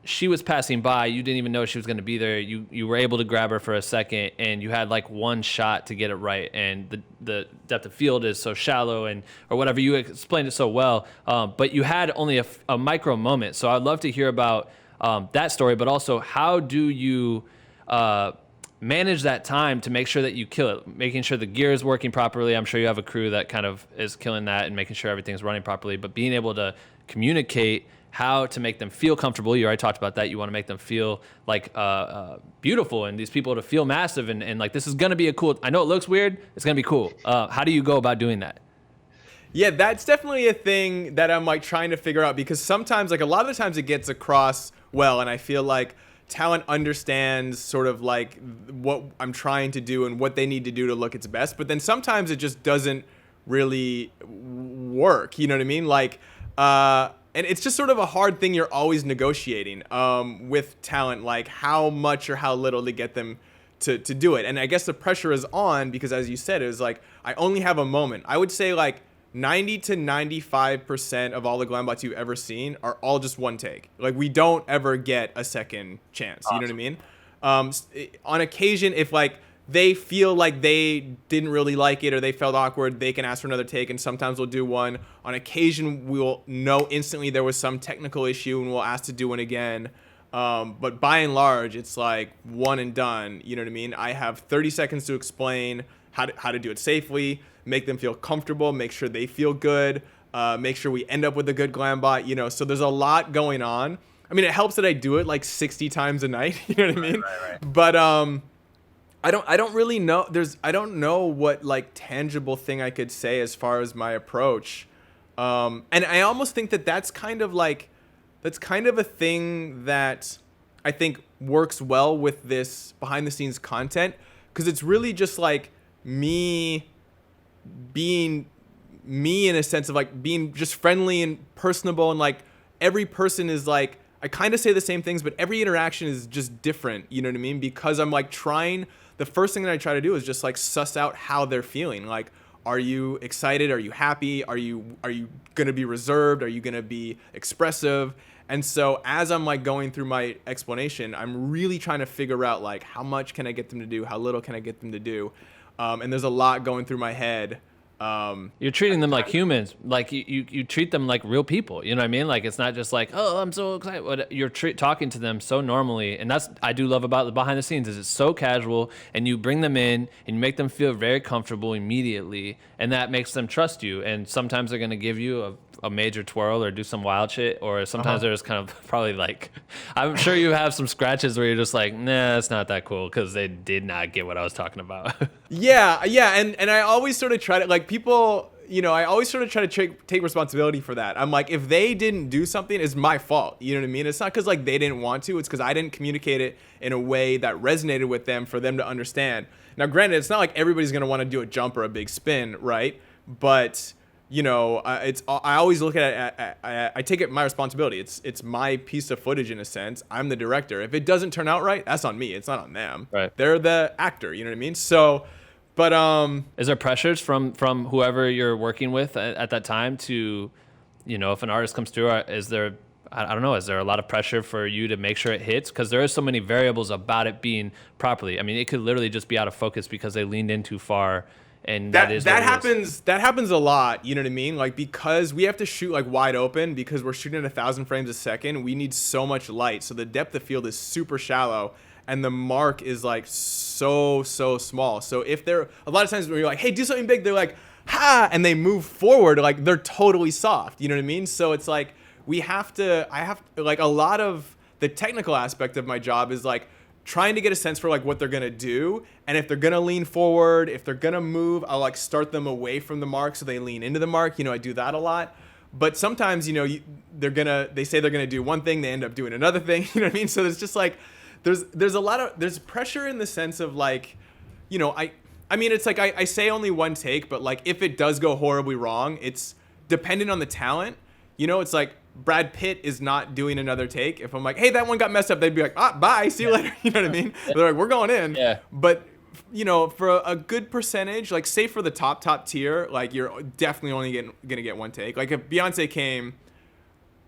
she was passing by. You didn't even know she was going to be there. You were able to grab her for a second, and you had one shot to get it right. And the depth of field is so shallow, or whatever. You explained it so well. But you had only a micro moment. So I'd love to hear about that story, but also how do you manage that time to make sure that you kill it, making sure the gear is working properly. I'm sure you have a crew that kind of is killing that and making sure everything's running properly, but being able to communicate how to make them feel comfortable. You already talked about that. You want to make them feel beautiful, and these people to feel massive, and this is going to be a cool, I know it looks weird, it's going to be cool. How do you go about doing that? Yeah, that's definitely a thing that I'm trying to figure out, because sometimes a lot of the times it gets across well, and I feel talent understands sort of what I'm trying to do and what they need to do to look its best, but then sometimes it just doesn't really work. You know what I mean? And it's just sort of a hard thing you're always negotiating with talent, how much or how little to get them to do it. And I guess the pressure is on because, as you said, it was I only have a moment. I would say 90 to 95% of all the GlamBots you've ever seen are all just one take. We don't ever get a second chance. Awesome. You know what I mean? On occasion, if they feel they didn't really like it or they felt awkward, they can ask for another take, and sometimes we'll do one. On occasion, we'll know instantly there was some technical issue and we'll ask to do one again. But by and large, it's one and done. You know what I mean? I have 30 seconds to explain how to do it safely, make them feel comfortable, make sure they feel good, make sure we end up with a good GlamBot, so there's a lot going on. I mean, it helps that I do it 60 times a night, you know what I mean? Right. But I don't really know. I don't know what tangible thing I could say as far as my approach. And I almost think that's kind of a thing that I think works well with this behind the scenes content, because it's really just me being me in a sense of being just friendly and personable, and every person is I kind of say the same things, but every interaction is just different. You know what I mean? Because I'm trying. The first thing that I try to do is just suss out how they're feeling. Are you excited? Are you happy? Are you going to be reserved? Are you going to be expressive? And so as I'm going through my explanation, I'm really trying to figure out how much can I get them to do? How little can I get them to do? and there's a lot going through my head. You're treating them like humans, like you treat them like real people. You know what I mean? Like it's not just like, oh, I'm so excited. But you're talking to them so normally, and that's I do love about the behind the scenes is it's so casual, and you bring them in and you make them feel very comfortable immediately, and that makes them trust you. And sometimes they're gonna give you a major twirl or do some wild shit, or sometimes they're just kind of probably like, I'm sure you have some scratches where you're just like, nah, it's not that cool because they did not get what I was talking about. Yeah, and I always sort of try to, like, people, you know, I always sort of try to take responsibility for that. I'm like, if they didn't do something, it's my fault. You know what I mean? It's not because, like, they didn't want to. It's because I didn't communicate it in a way that resonated with them for them to understand. Now, granted, it's not like everybody's going to want to do a jump or a big spin, right? But, you know, I always look at it, I take it my responsibility. It's my piece of footage in a sense. I'm the director. If it doesn't turn out right, that's on me. It's not on them. Right. They're the actor. You know what I mean? So, but is there pressures from whoever you're working with at that time to, you know, if an artist comes through, is there, I don't know, is there a lot of pressure for you to make sure it hits? Because there is so many variables about it being properly. I mean, it could literally just be out of focus because they leaned in too far. And that happens a lot, you know what I mean? Like, because we have to shoot like wide open because we're shooting at 1,000 frames a second, we need so much light. So the depth of field is super shallow and the mark is like so small. So if they're a lot of times when you're like, hey, do something big, they're like, ha, and they move forward, like they're totally soft, you know what I mean? So it's like I have to like, a lot of the technical aspect of my job is like trying to get a sense for like what they're gonna do, and if they're gonna lean forward, if they're gonna move, I'll like start them away from the mark so they lean into the mark. You know, I do that a lot. But sometimes, you know, they say they're gonna do one thing, they end up doing another thing. You know what I mean? So there's just like there's pressure in the sense of like, you know, I mean it's like I say only one take, but like if it does go horribly wrong, it's dependent on the talent. You know, it's like Brad Pitt is not doing another take. If I'm like, hey, that one got messed up, they'd be like, bye, see you later. You know what I mean? They're like, we're going in. Yeah. But, you know, for a good percentage, like say for the top tier, like you're definitely only gonna get one take. Like if Beyonce came,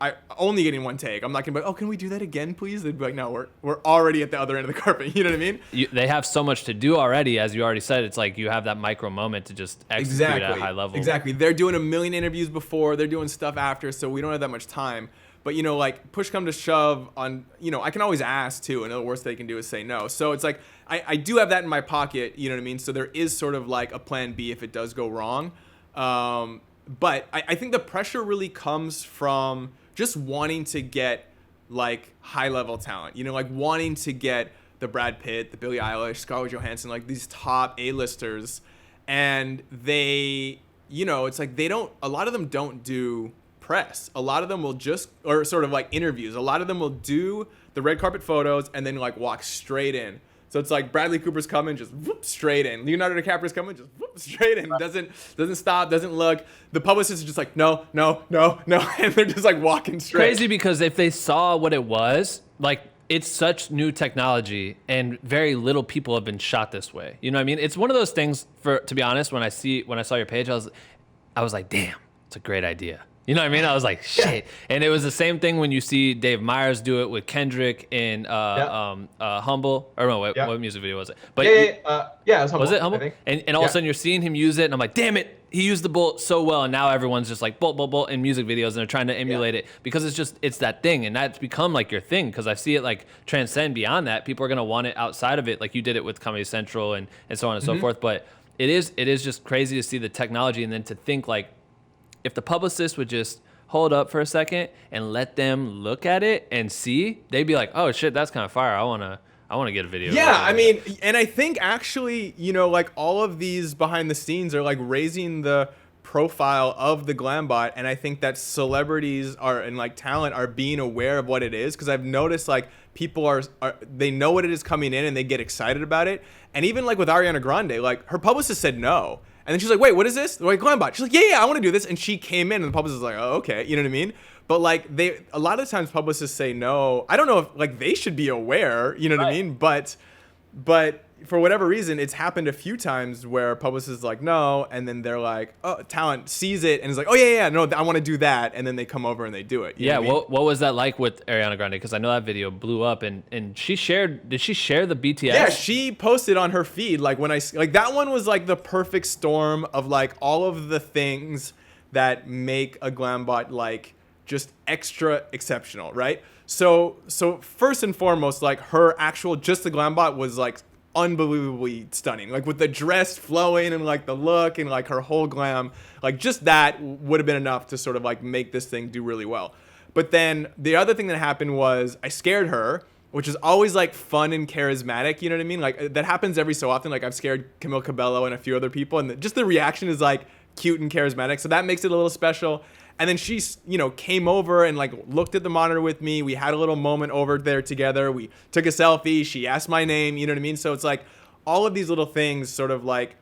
I only getting one take. I'm not gonna be like, oh, can we do that again, please? They'd be like, no, we're already at the other end of the carpet. You know what I mean? They have so much to do already, as you already said. It's like you have that micro moment to just execute at a high level. Exactly. They're doing a million interviews before. They're doing stuff after, so we don't have that much time. But, you know, like push come to shove on, you know, I can always ask too, and the worst they can do is say no. So it's like I do have that in my pocket. You know what I mean? So there is sort of like a plan B if it does go wrong. But I think the pressure really comes from just wanting to get like high level talent, you know, like wanting to get the Brad Pitt, the Billie Eilish, Scarlett Johansson, like these top A-listers. And they, you know, it's like a lot of them don't do press. A lot of them will just, or sort of like interviews. A lot of them will do the red carpet photos and then like walk straight in. So it's like Bradley Cooper's coming, just whoop, straight in. Leonardo DiCaprio's coming, just whoop, straight in. Doesn't stop, doesn't look. The publicist is just like, no. And they're just like walking straight. Crazy because if they saw what it was, like it's such new technology and very little people have been shot this way. You know what I mean? It's one of those things to be honest, when I saw your page, I was like, damn, it's a great idea. You know what I mean? I was like, shit. And it was the same thing when you see Dave Meyers do it with Kendrick in Humble. Or no, what music video was it? But it was Humble. Was it Humble? I think. And all of a sudden you're seeing him use it, and I'm like, damn it, he used the bolt so well, and now everyone's just like bolt in music videos, and they're trying to emulate it because it's that thing, and that's become like your thing. Because I see it like transcend beyond that. People are gonna want it outside of it, like you did it with Comedy Central and so on and so forth. But it is just crazy to see the technology, and then to think like, if the publicist would just hold up for a second and let them look at it and see, they'd be like, oh shit, that's kind of fire. I want to get a video. Yeah, I mean, and I think actually, you know, like all of these behind the scenes are like raising the profile of the GlamBot, and I think that celebrities and like talent are being aware of what it is, because I've noticed like people are they know what it is coming in and they get excited about it. And even like with Ariana Grande, like her publicist said no. And then she's like, wait, what is this? They're like, GlamBot. She's like, yeah, I want to do this. And she came in and the publicist was like, oh, okay. You know what I mean? But like a lot of times publicists say no. I don't know if like they should be aware, you know what I mean? But for whatever reason, it's happened a few times where publicists like, no, and then they're like, oh, talent sees it and is like, oh yeah, no, I want to do that, and then they come over and they do it. You know what I mean? What was that like with Ariana Grande? Because I know that video blew up, and she shared. Did she share the BTS? Yeah, she posted on her feed like that one was like the perfect storm of like all of the things that make a GlamBot like just extra exceptional, right? So first and foremost, like her actual just the GlamBot was like unbelievably stunning, like with the dress flowing and like the look and like her whole glam, like just that would have been enough to sort of like make this thing do really well. But then the other thing that happened was I scared her, which is always like fun and charismatic, you know what I mean? Like that happens every so often. Like I've scared Camille Cabello and a few other people, and just the reaction is like cute and charismatic, so that makes it a little special. And then she, came over and like looked at the monitor with me. We had a little moment over there together. We took a selfie. She asked my name, you know what I mean? So it's like all of these little things sort of like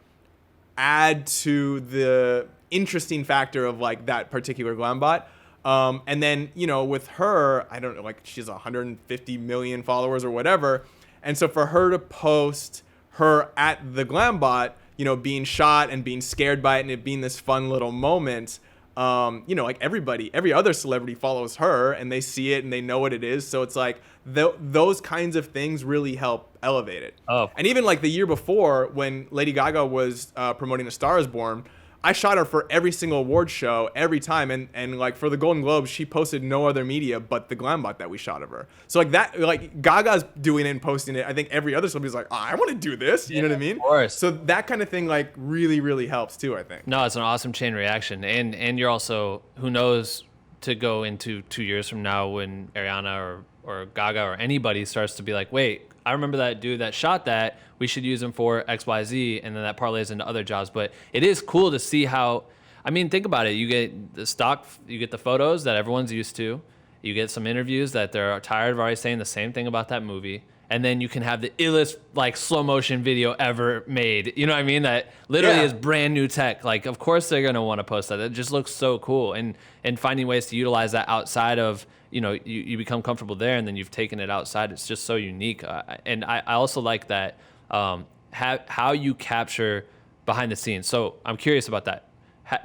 add to the interesting factor of like that particular GlamBot. And then, with her, I don't know, like she's 150 million followers or whatever. And so for her to post her at the GlamBot, being shot and being scared by it and it being this fun little moment, like every other celebrity follows her and they see it and they know what it is. So it's like those kinds of things really help elevate it. Oh. And even like the year before when Lady Gaga was promoting A Star Is Born, I shot her for every single award show every time. And like for the Golden Globes, she posted no other media but the GlamBot that we shot of her. So like that, like Gaga's doing it and posting it. I think every other celebrity's like, I want to do this. You know what I mean? Of course. So that kind of thing like really, really helps too, I think. No, it's an awesome chain reaction. And you're also, who knows, to go into 2 years from now when Ariana or Gaga or anybody starts to be like, wait, I remember that dude that shot that, we should use him for XYZ, and then that parlays into other jobs. But it is cool to see how, I mean, think about it. You get the stock, you get the photos that everyone's used to. You get some interviews that they're tired of already saying the same thing about that movie. And then you can have the illest, like, slow motion video ever made. You know what I mean? That literally is brand new tech. Like, of course they're going to want to post that. It just looks so cool. And finding ways to utilize that outside of, you become comfortable there and then you've taken it outside. It's just so unique. And I also like that, how you capture behind the scenes. So I'm curious about that.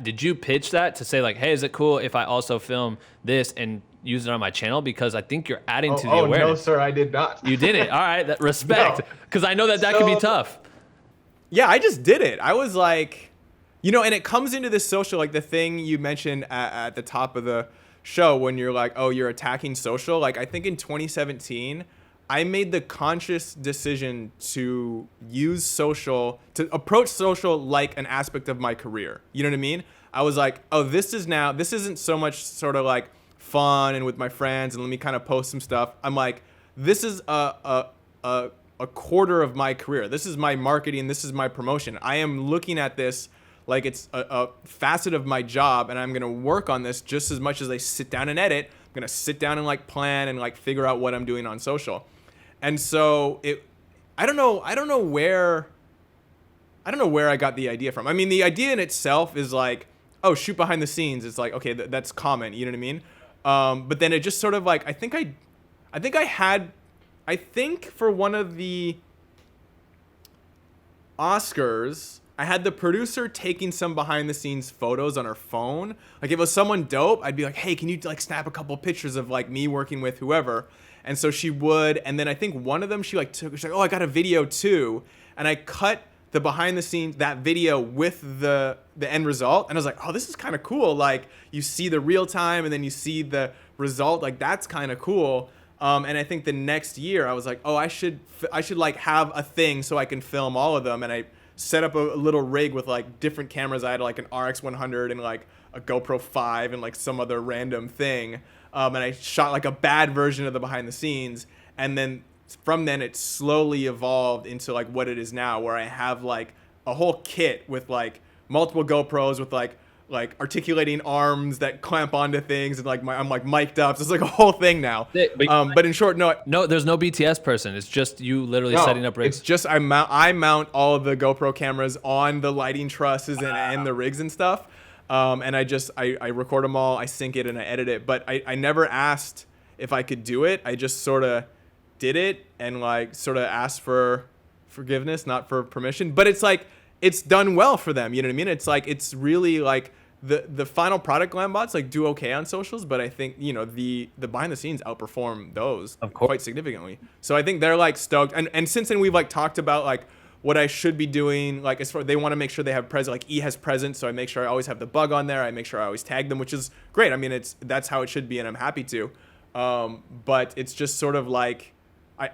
Did you pitch that to say like, hey, is it cool if I also film this and use it on my channel? Because I think you're adding to the awareness. No, sir, I did not. You didn't. All right, respect. Because I know that can be tough. Yeah, I just did it. I was like, and it comes into this social, like the thing you mentioned at the top of the show when you're like, oh, you're attacking social. Like I think in 2017, I made the conscious decision to use social, to approach social like an aspect of my career. You know what I mean? I was like, oh, this isn't so much sort of like fun and with my friends and let me kind of post some stuff. I'm like, this is a quarter of my career. This is my marketing. This is my promotion. I am looking at this like it's a facet of my job, and I'm going to work on this just as much as I sit down and edit. I'm going to sit down and like plan and like figure out what I'm doing on social. And so I don't know where I got the idea from. I mean, the idea in itself is like, oh, shoot behind the scenes. It's like, okay, that's common. You know what I mean? But then it just sort of like, I think for one of the Oscars, I had the producer taking some behind the scenes photos on her phone. Like if it was someone dope, I'd be like, hey, can you like snap a couple pictures of like me working with whoever? And so she would, and then I think one of them she's like, oh, I got a video too. And I cut the behind the scenes, that video with the end result. And I was like, oh, this is kind of cool. Like you see the real time and then you see the result. Like that's kind of cool. And I think the next year I was like, oh, I should like have a thing so I can film all of them. And I set up a little rig with like different cameras. I had like an RX100 and like a GoPro 5 and like some other random thing. And I shot like a bad version of the behind the scenes. And then from then it slowly evolved into like what it is now, where I have like a whole kit with like multiple GoPros with like articulating arms that clamp onto things. And like I'm like mic'd up. So it's like a whole thing now. But in short, no, there's no BTS person. It's just you literally setting up rigs. It's just I mount all of the GoPro cameras on the lighting trusses and the rigs and stuff. And I record them all, I sync it, and I edit it. But I never asked if I could do it. I just sort of did it and like sort of asked for forgiveness, not for permission. But it's like it's done well for them. You know what I mean? It's like it's really like the final product GlamBots like do okay on socials, but I think the behind the scenes outperform those quite significantly. So I think they're like stoked. And since then we've like talked about like what I should be doing, like as far they want to make sure they have present, like E has present, so I make sure I always have the bug on there. I make sure I always tag them, which is great. I mean, that's how it should be, and I'm happy to. But it's just sort of like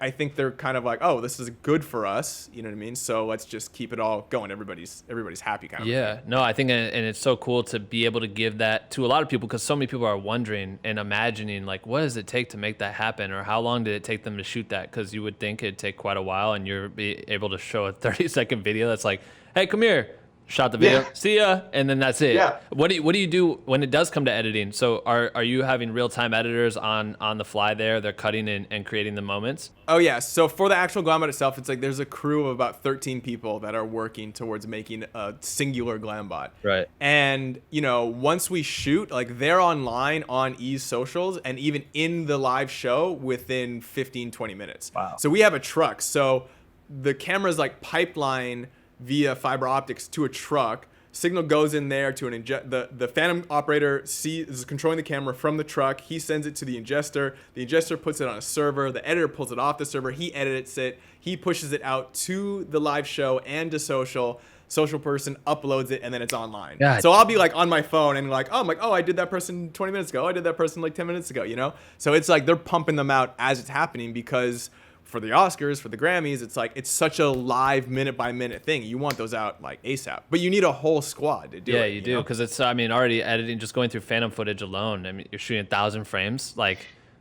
I think they're kind of like, oh, this is good for us, you know what I mean? So let's just keep it all going. Everybody's happy, kind of. Yeah, no, I think, and it's so cool to be able to give that to a lot of people, because so many people are wondering and imagining like, what does it take to make that happen, or how long did it take them to shoot that? Because you would think it'd take quite a while, and you're able to show a 30-second video that's like, hey, come here. Shot the video, see ya, and then that's it. Yeah. What do you do when it does come to editing? So are you having real-time editors on the fly there? They're cutting and creating the moments? Oh, yeah. So for the actual GlamBot itself, it's like there's a crew of about 13 people that are working towards making a singular GlamBot. Right. And, once we shoot, like they're online on E's socials and even in the live show within 15, 20 minutes. Wow. So we have a truck. So the camera's like pipeline via fiber optics to a truck. Signal goes in there to the Phantom operator is controlling the camera from the truck. He sends it to the ingester. The ingester puts it on a server. The editor pulls it off the server. He edits it. He pushes it out to the live show and to social. Social person uploads it, and then it's online. God. So I'll be like on my phone and like, I did that person 20 minutes ago. I did that person like 10 minutes ago, So it's like they're pumping them out as it's happening, because for the Oscars, for the Grammys, it's like it's such a live minute by minute thing. You want those out like ASAP, but you need a whole squad to do it. Yeah, you do, because it's already editing, just going through Phantom footage alone. I mean, you're shooting 1,000 frames,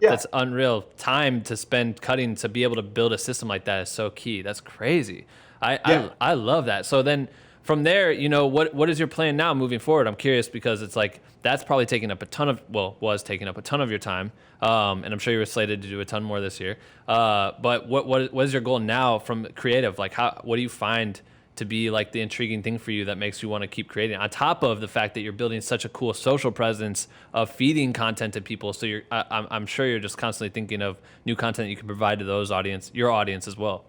that's unreal time to spend cutting. To be able to build a system like that is so key. That's crazy. I love that. So then from there, what is your plan now moving forward? I'm curious, because it's like that's probably taking up was taking up a ton of your time. And I'm sure you were slated to do a ton more this year. But what is your goal now from creative? Like what do you find to be like the intriguing thing for you that makes you want to keep creating, on top of the fact that you're building such a cool social presence of feeding content to people? So I'm sure you're just constantly thinking of new content you can provide to your audience as well.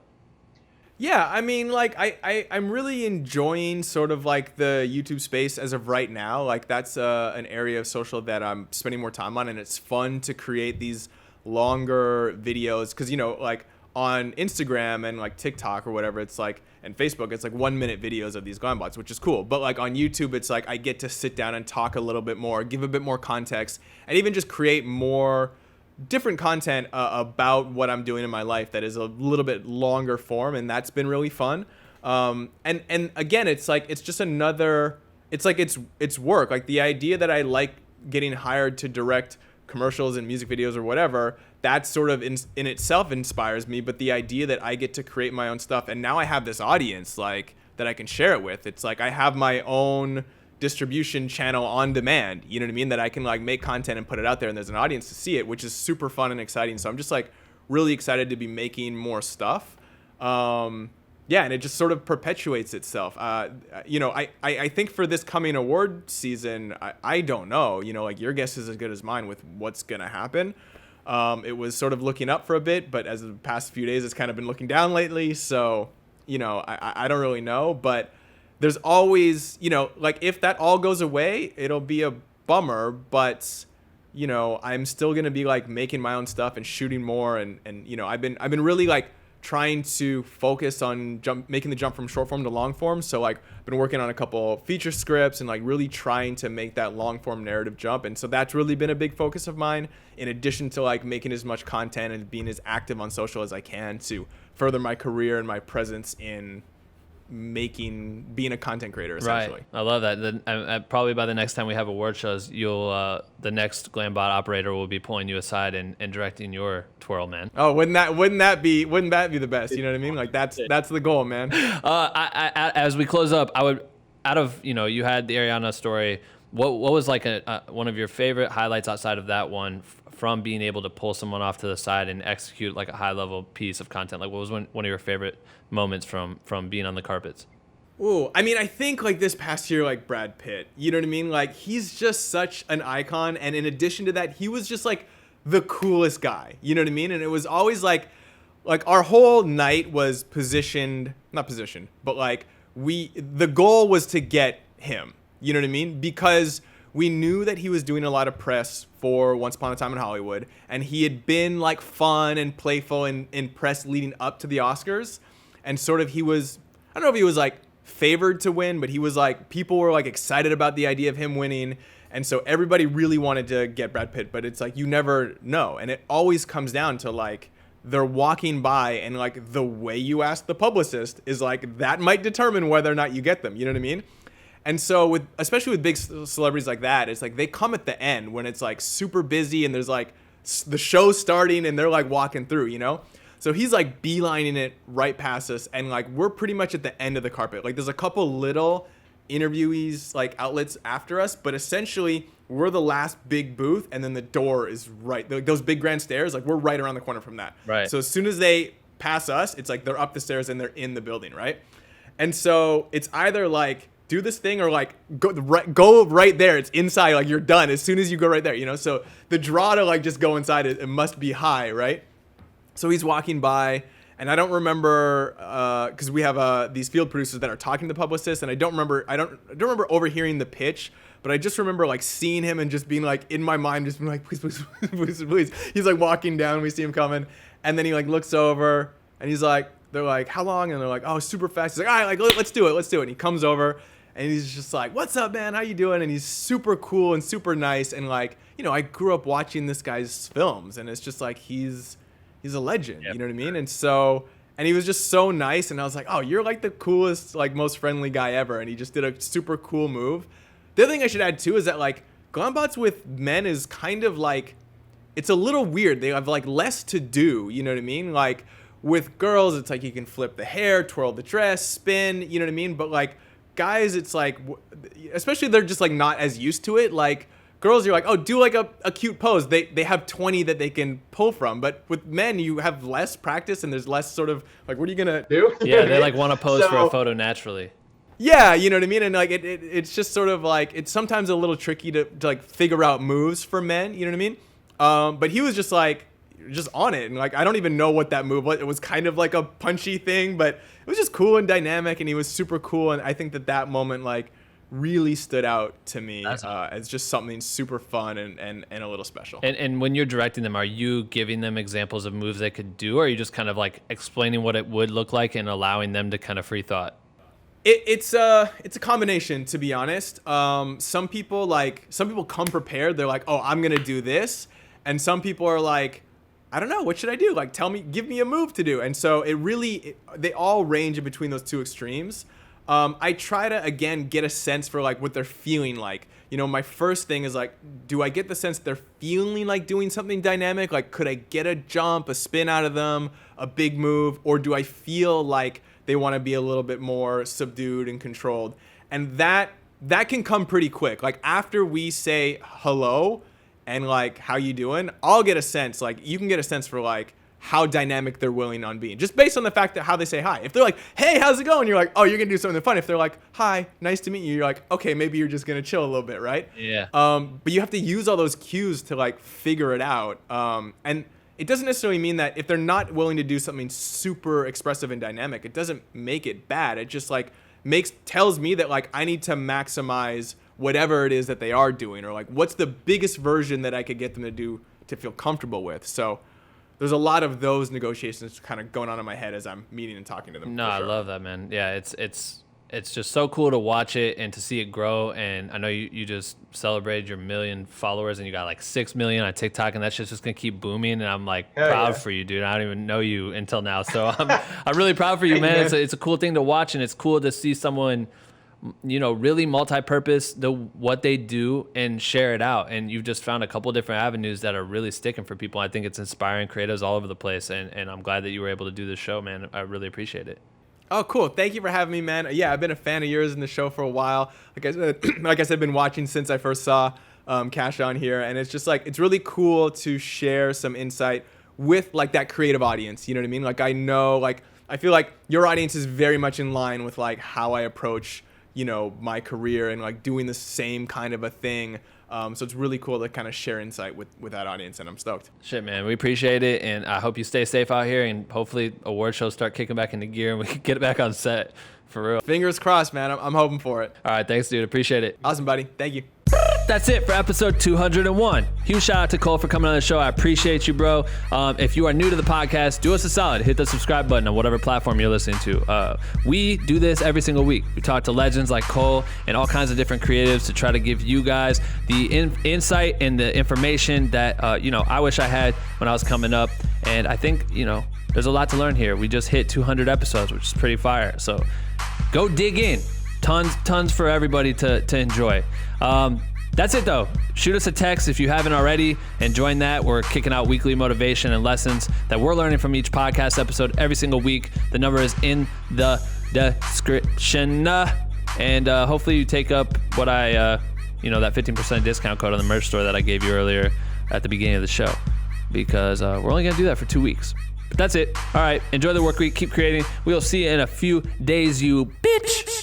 Yeah, I mean, like, I'm really enjoying sort of like the YouTube space as of right now. Like, that's an area of social that I'm spending more time on, and it's fun to create these longer videos, because, like on Instagram and like TikTok or whatever, it's like, and Facebook, it's like 1 minute videos of these GlamBots, which is cool. But like on YouTube, it's like I get to sit down and talk a little bit more, give a bit more context, and even just create more different content about what I'm doing in my life that is a little bit longer form, and that's been really fun. And again, it's like it's just another. It's like it's work. Like the idea that I like getting hired to direct commercials and music videos or whatever, that sort of in itself inspires me. But the idea that I get to create my own stuff, and now I have this audience like that I can share it with. It's like I have my own distribution channel on demand, you know what I mean, that I can like make content and put it out there, and there's an audience to see it, which is super fun and exciting. So I'm just like really excited to be making more stuff. And it just sort of perpetuates itself. I think for this coming award season, I don't know, like your guess is as good as mine with what's gonna happen. It was sort of looking up for a bit, but as the past few days, it's kind of been looking down lately. So, I don't really know, but there's always, like if that all goes away, it'll be a bummer, but I'm still going to be like making my own stuff and shooting more. And I've been really like trying to focus on making the jump from short form to long form. So like I've been working on a couple feature scripts and like really trying to make that long form narrative jump. And so that's really been a big focus of mine, in addition to like making as much content and being as active on social as I can to further my career and my presence in being a content creator, essentially. Right. I love that. Then probably by the next time we have award shows, the next GlamBot operator will be pulling you aside and directing your twirl, man. Oh, wouldn't that be the best? You know what I mean? Like that's the goal, man. As we close up, I would, you had the Ariana story. What was like one of your favorite highlights outside of that one from being able to pull someone off to the side and execute like a high level piece of content? Like what was one of your favorite moments from being on the carpets? Ooh, I mean, I think like this past year, like Brad Pitt, you know what I mean? Like he's just such an icon. And in addition to that, he was just like the coolest guy, you know what I mean? And it was always like like our whole night was not positioned, but like the goal was to get him, you know what I mean? Because we knew that he was doing a lot of press for Once Upon a Time in Hollywood, and he had been like fun and playful in press leading up to the Oscars. And sort of I don't know if he was like favored to win, but he was like, people were like excited about the idea of him winning. And so everybody really wanted to get Brad Pitt, but it's like, you never know. And it always comes down to like, they're walking by and like the way you ask the publicist is like, that might determine whether or not you get them. You know what I mean? And so especially with big celebrities like that, it's like they come at the end when it's like super busy and there's like the show starting and they're like walking through, you know? So he's like beelining it right past us. And like, we're pretty much at the end of the carpet. Like there's a couple little interviewees like outlets after us, but essentially we're the last big booth. And then the door is right. Those big grand stairs, like we're right around the corner from that. Right. So as soon as they pass us, it's like they're up the stairs and they're in the building. Right. And so it's either like, do this thing or like go right there. It's inside, like you're done as soon as you go right there, you know? So the draw to like just go inside, it must be high, right? So he's walking by and I don't remember, cause we have these field producers that are talking to the publicist, and I don't remember overhearing the pitch, but I just remember like seeing him and just being like in my mind, just being like, please, please, please, please. He's like walking down, we see him coming. And then he like looks over and he's like, they're like, how long? And they're like, oh, super fast. He's like, all right, like, let's do it. And he comes over and he's just like, what's up, man? How you doing? And he's super cool and super nice. And like, you know, I grew up watching this guy's films, and it's just like, he's a legend, You know what I mean? And so, and he was just so nice. And I was like, oh, you're like the coolest, like most friendly guy ever. And he just did a super cool move. The other thing I should add too is that like GlamBots with men is kind of like, it's a little weird. They have like less to do. You know what I mean? Like with girls, it's like you can flip the hair, twirl the dress, spin, you know what I mean? But like guys, it's like, especially they're just like not as used to it. Like girls, you're like, oh, do like a cute pose. They have 20 that they can pull from. But with men, you have less practice and there's less sort of like, what are you going to do? Yeah, they like want to pose for a photo naturally. Yeah, you know what I mean? And like it's just sort of like, it's sometimes a little tricky to like figure out moves for men, you know what I mean? But he was just like, just on it, and like I don't even know what that move was. It was kind of like a punchy thing, but it was just cool and dynamic, and he was super cool. And I think that moment like really stood out to me as just something super fun and a little special. And when you're directing them, are you giving them examples of moves they could do, or are you just kind of like explaining what it would look like and allowing them to kind of free thought? It's a combination, to be honest. Some people come prepared. They're like, oh, I'm gonna do this, and some people are like, I don't know, what should I do? Like, give me a move to do. And so they all range in between those two extremes. I try to, again, get a sense for like what they're feeling like. You know, my first thing is like, do I get the sense they're feeling like doing something dynamic? Like, could I get a jump, a spin out of them, a big move? Or do I feel like they want to be a little bit more subdued and controlled? And that can come pretty quick. Like after we say hello, and like, how you doing? I'll get a sense, like you can get a sense for like how dynamic they're willing on being, just based on the fact that how they say hi. If they're like, hey, how's it going? You're like, oh, you're gonna do something fun. If they're like, hi, nice to meet you, you're like, okay, maybe you're just gonna chill a little bit, right? Yeah. But you have to use all those cues to like figure it out. And it doesn't necessarily mean that if they're not willing to do something super expressive and dynamic, it doesn't make it bad. It just like tells me that like I need to maximize whatever it is that they are doing, or like what's the biggest version that I could get them to do to feel comfortable with. So there's a lot of those negotiations kind of going on in my head as I'm meeting and talking to them. No, I love that, man. Yeah, it's just so cool to watch it and to see it grow. And I know you just celebrated your 1 million followers, and you got like 6 million on TikTok, and that shit's just gonna keep booming. And I'm like proud for you, dude. I don't even know you until now, so I'm really proud for you, man. It's a cool thing to watch, and it's cool to see someone, you know, really multi-purpose what they do and share it out. And you've just found a couple different avenues that are really sticking for people. I think it's inspiring creatives all over the place, and I'm glad that you were able to do this show, man. I really appreciate it. Oh, cool. Thank you for having me, man. Yeah, I've been a fan of yours in the show for a while. Like I said, been watching since I first saw Cash on here, and it's just like, it's really cool to share some insight with like that creative audience. You know what I mean? Like I feel like your audience is very much in line with like how I approach, my career and like doing the same kind of a thing. So it's really cool to kind of share insight with that audience, and I'm stoked. Shit, man, we appreciate it, and I hope you stay safe out here, and hopefully award shows start kicking back into gear, and we can get back on set for real. Fingers crossed, man. I'm hoping for it. All right, thanks, dude. Appreciate it. Awesome, buddy. Thank you. That's it for episode 201. Huge shout out to Cole for coming on the show. I appreciate you, bro. If you are new to the podcast, do us a solid. Hit the subscribe button on whatever platform you're listening to. We do this every single week. We talk to legends like Cole and all kinds of different creatives to try to give you guys the insight and the information that, I wish I had when I was coming up. And I think, there's a lot to learn here. We just hit 200 episodes, which is pretty fire. So go dig in. Tons for everybody to enjoy. That's it though. Shoot us a text if you haven't already and join that. We're kicking out weekly motivation and lessons that we're learning from each podcast episode every single week. The number is in the description. And hopefully you take up what I, that 15% discount code on the merch store that I gave you earlier at the beginning of the show, because we're only going to do that for 2 weeks. But that's it. All right. Enjoy the work week. Keep creating. We'll see you in a few days, you bitch.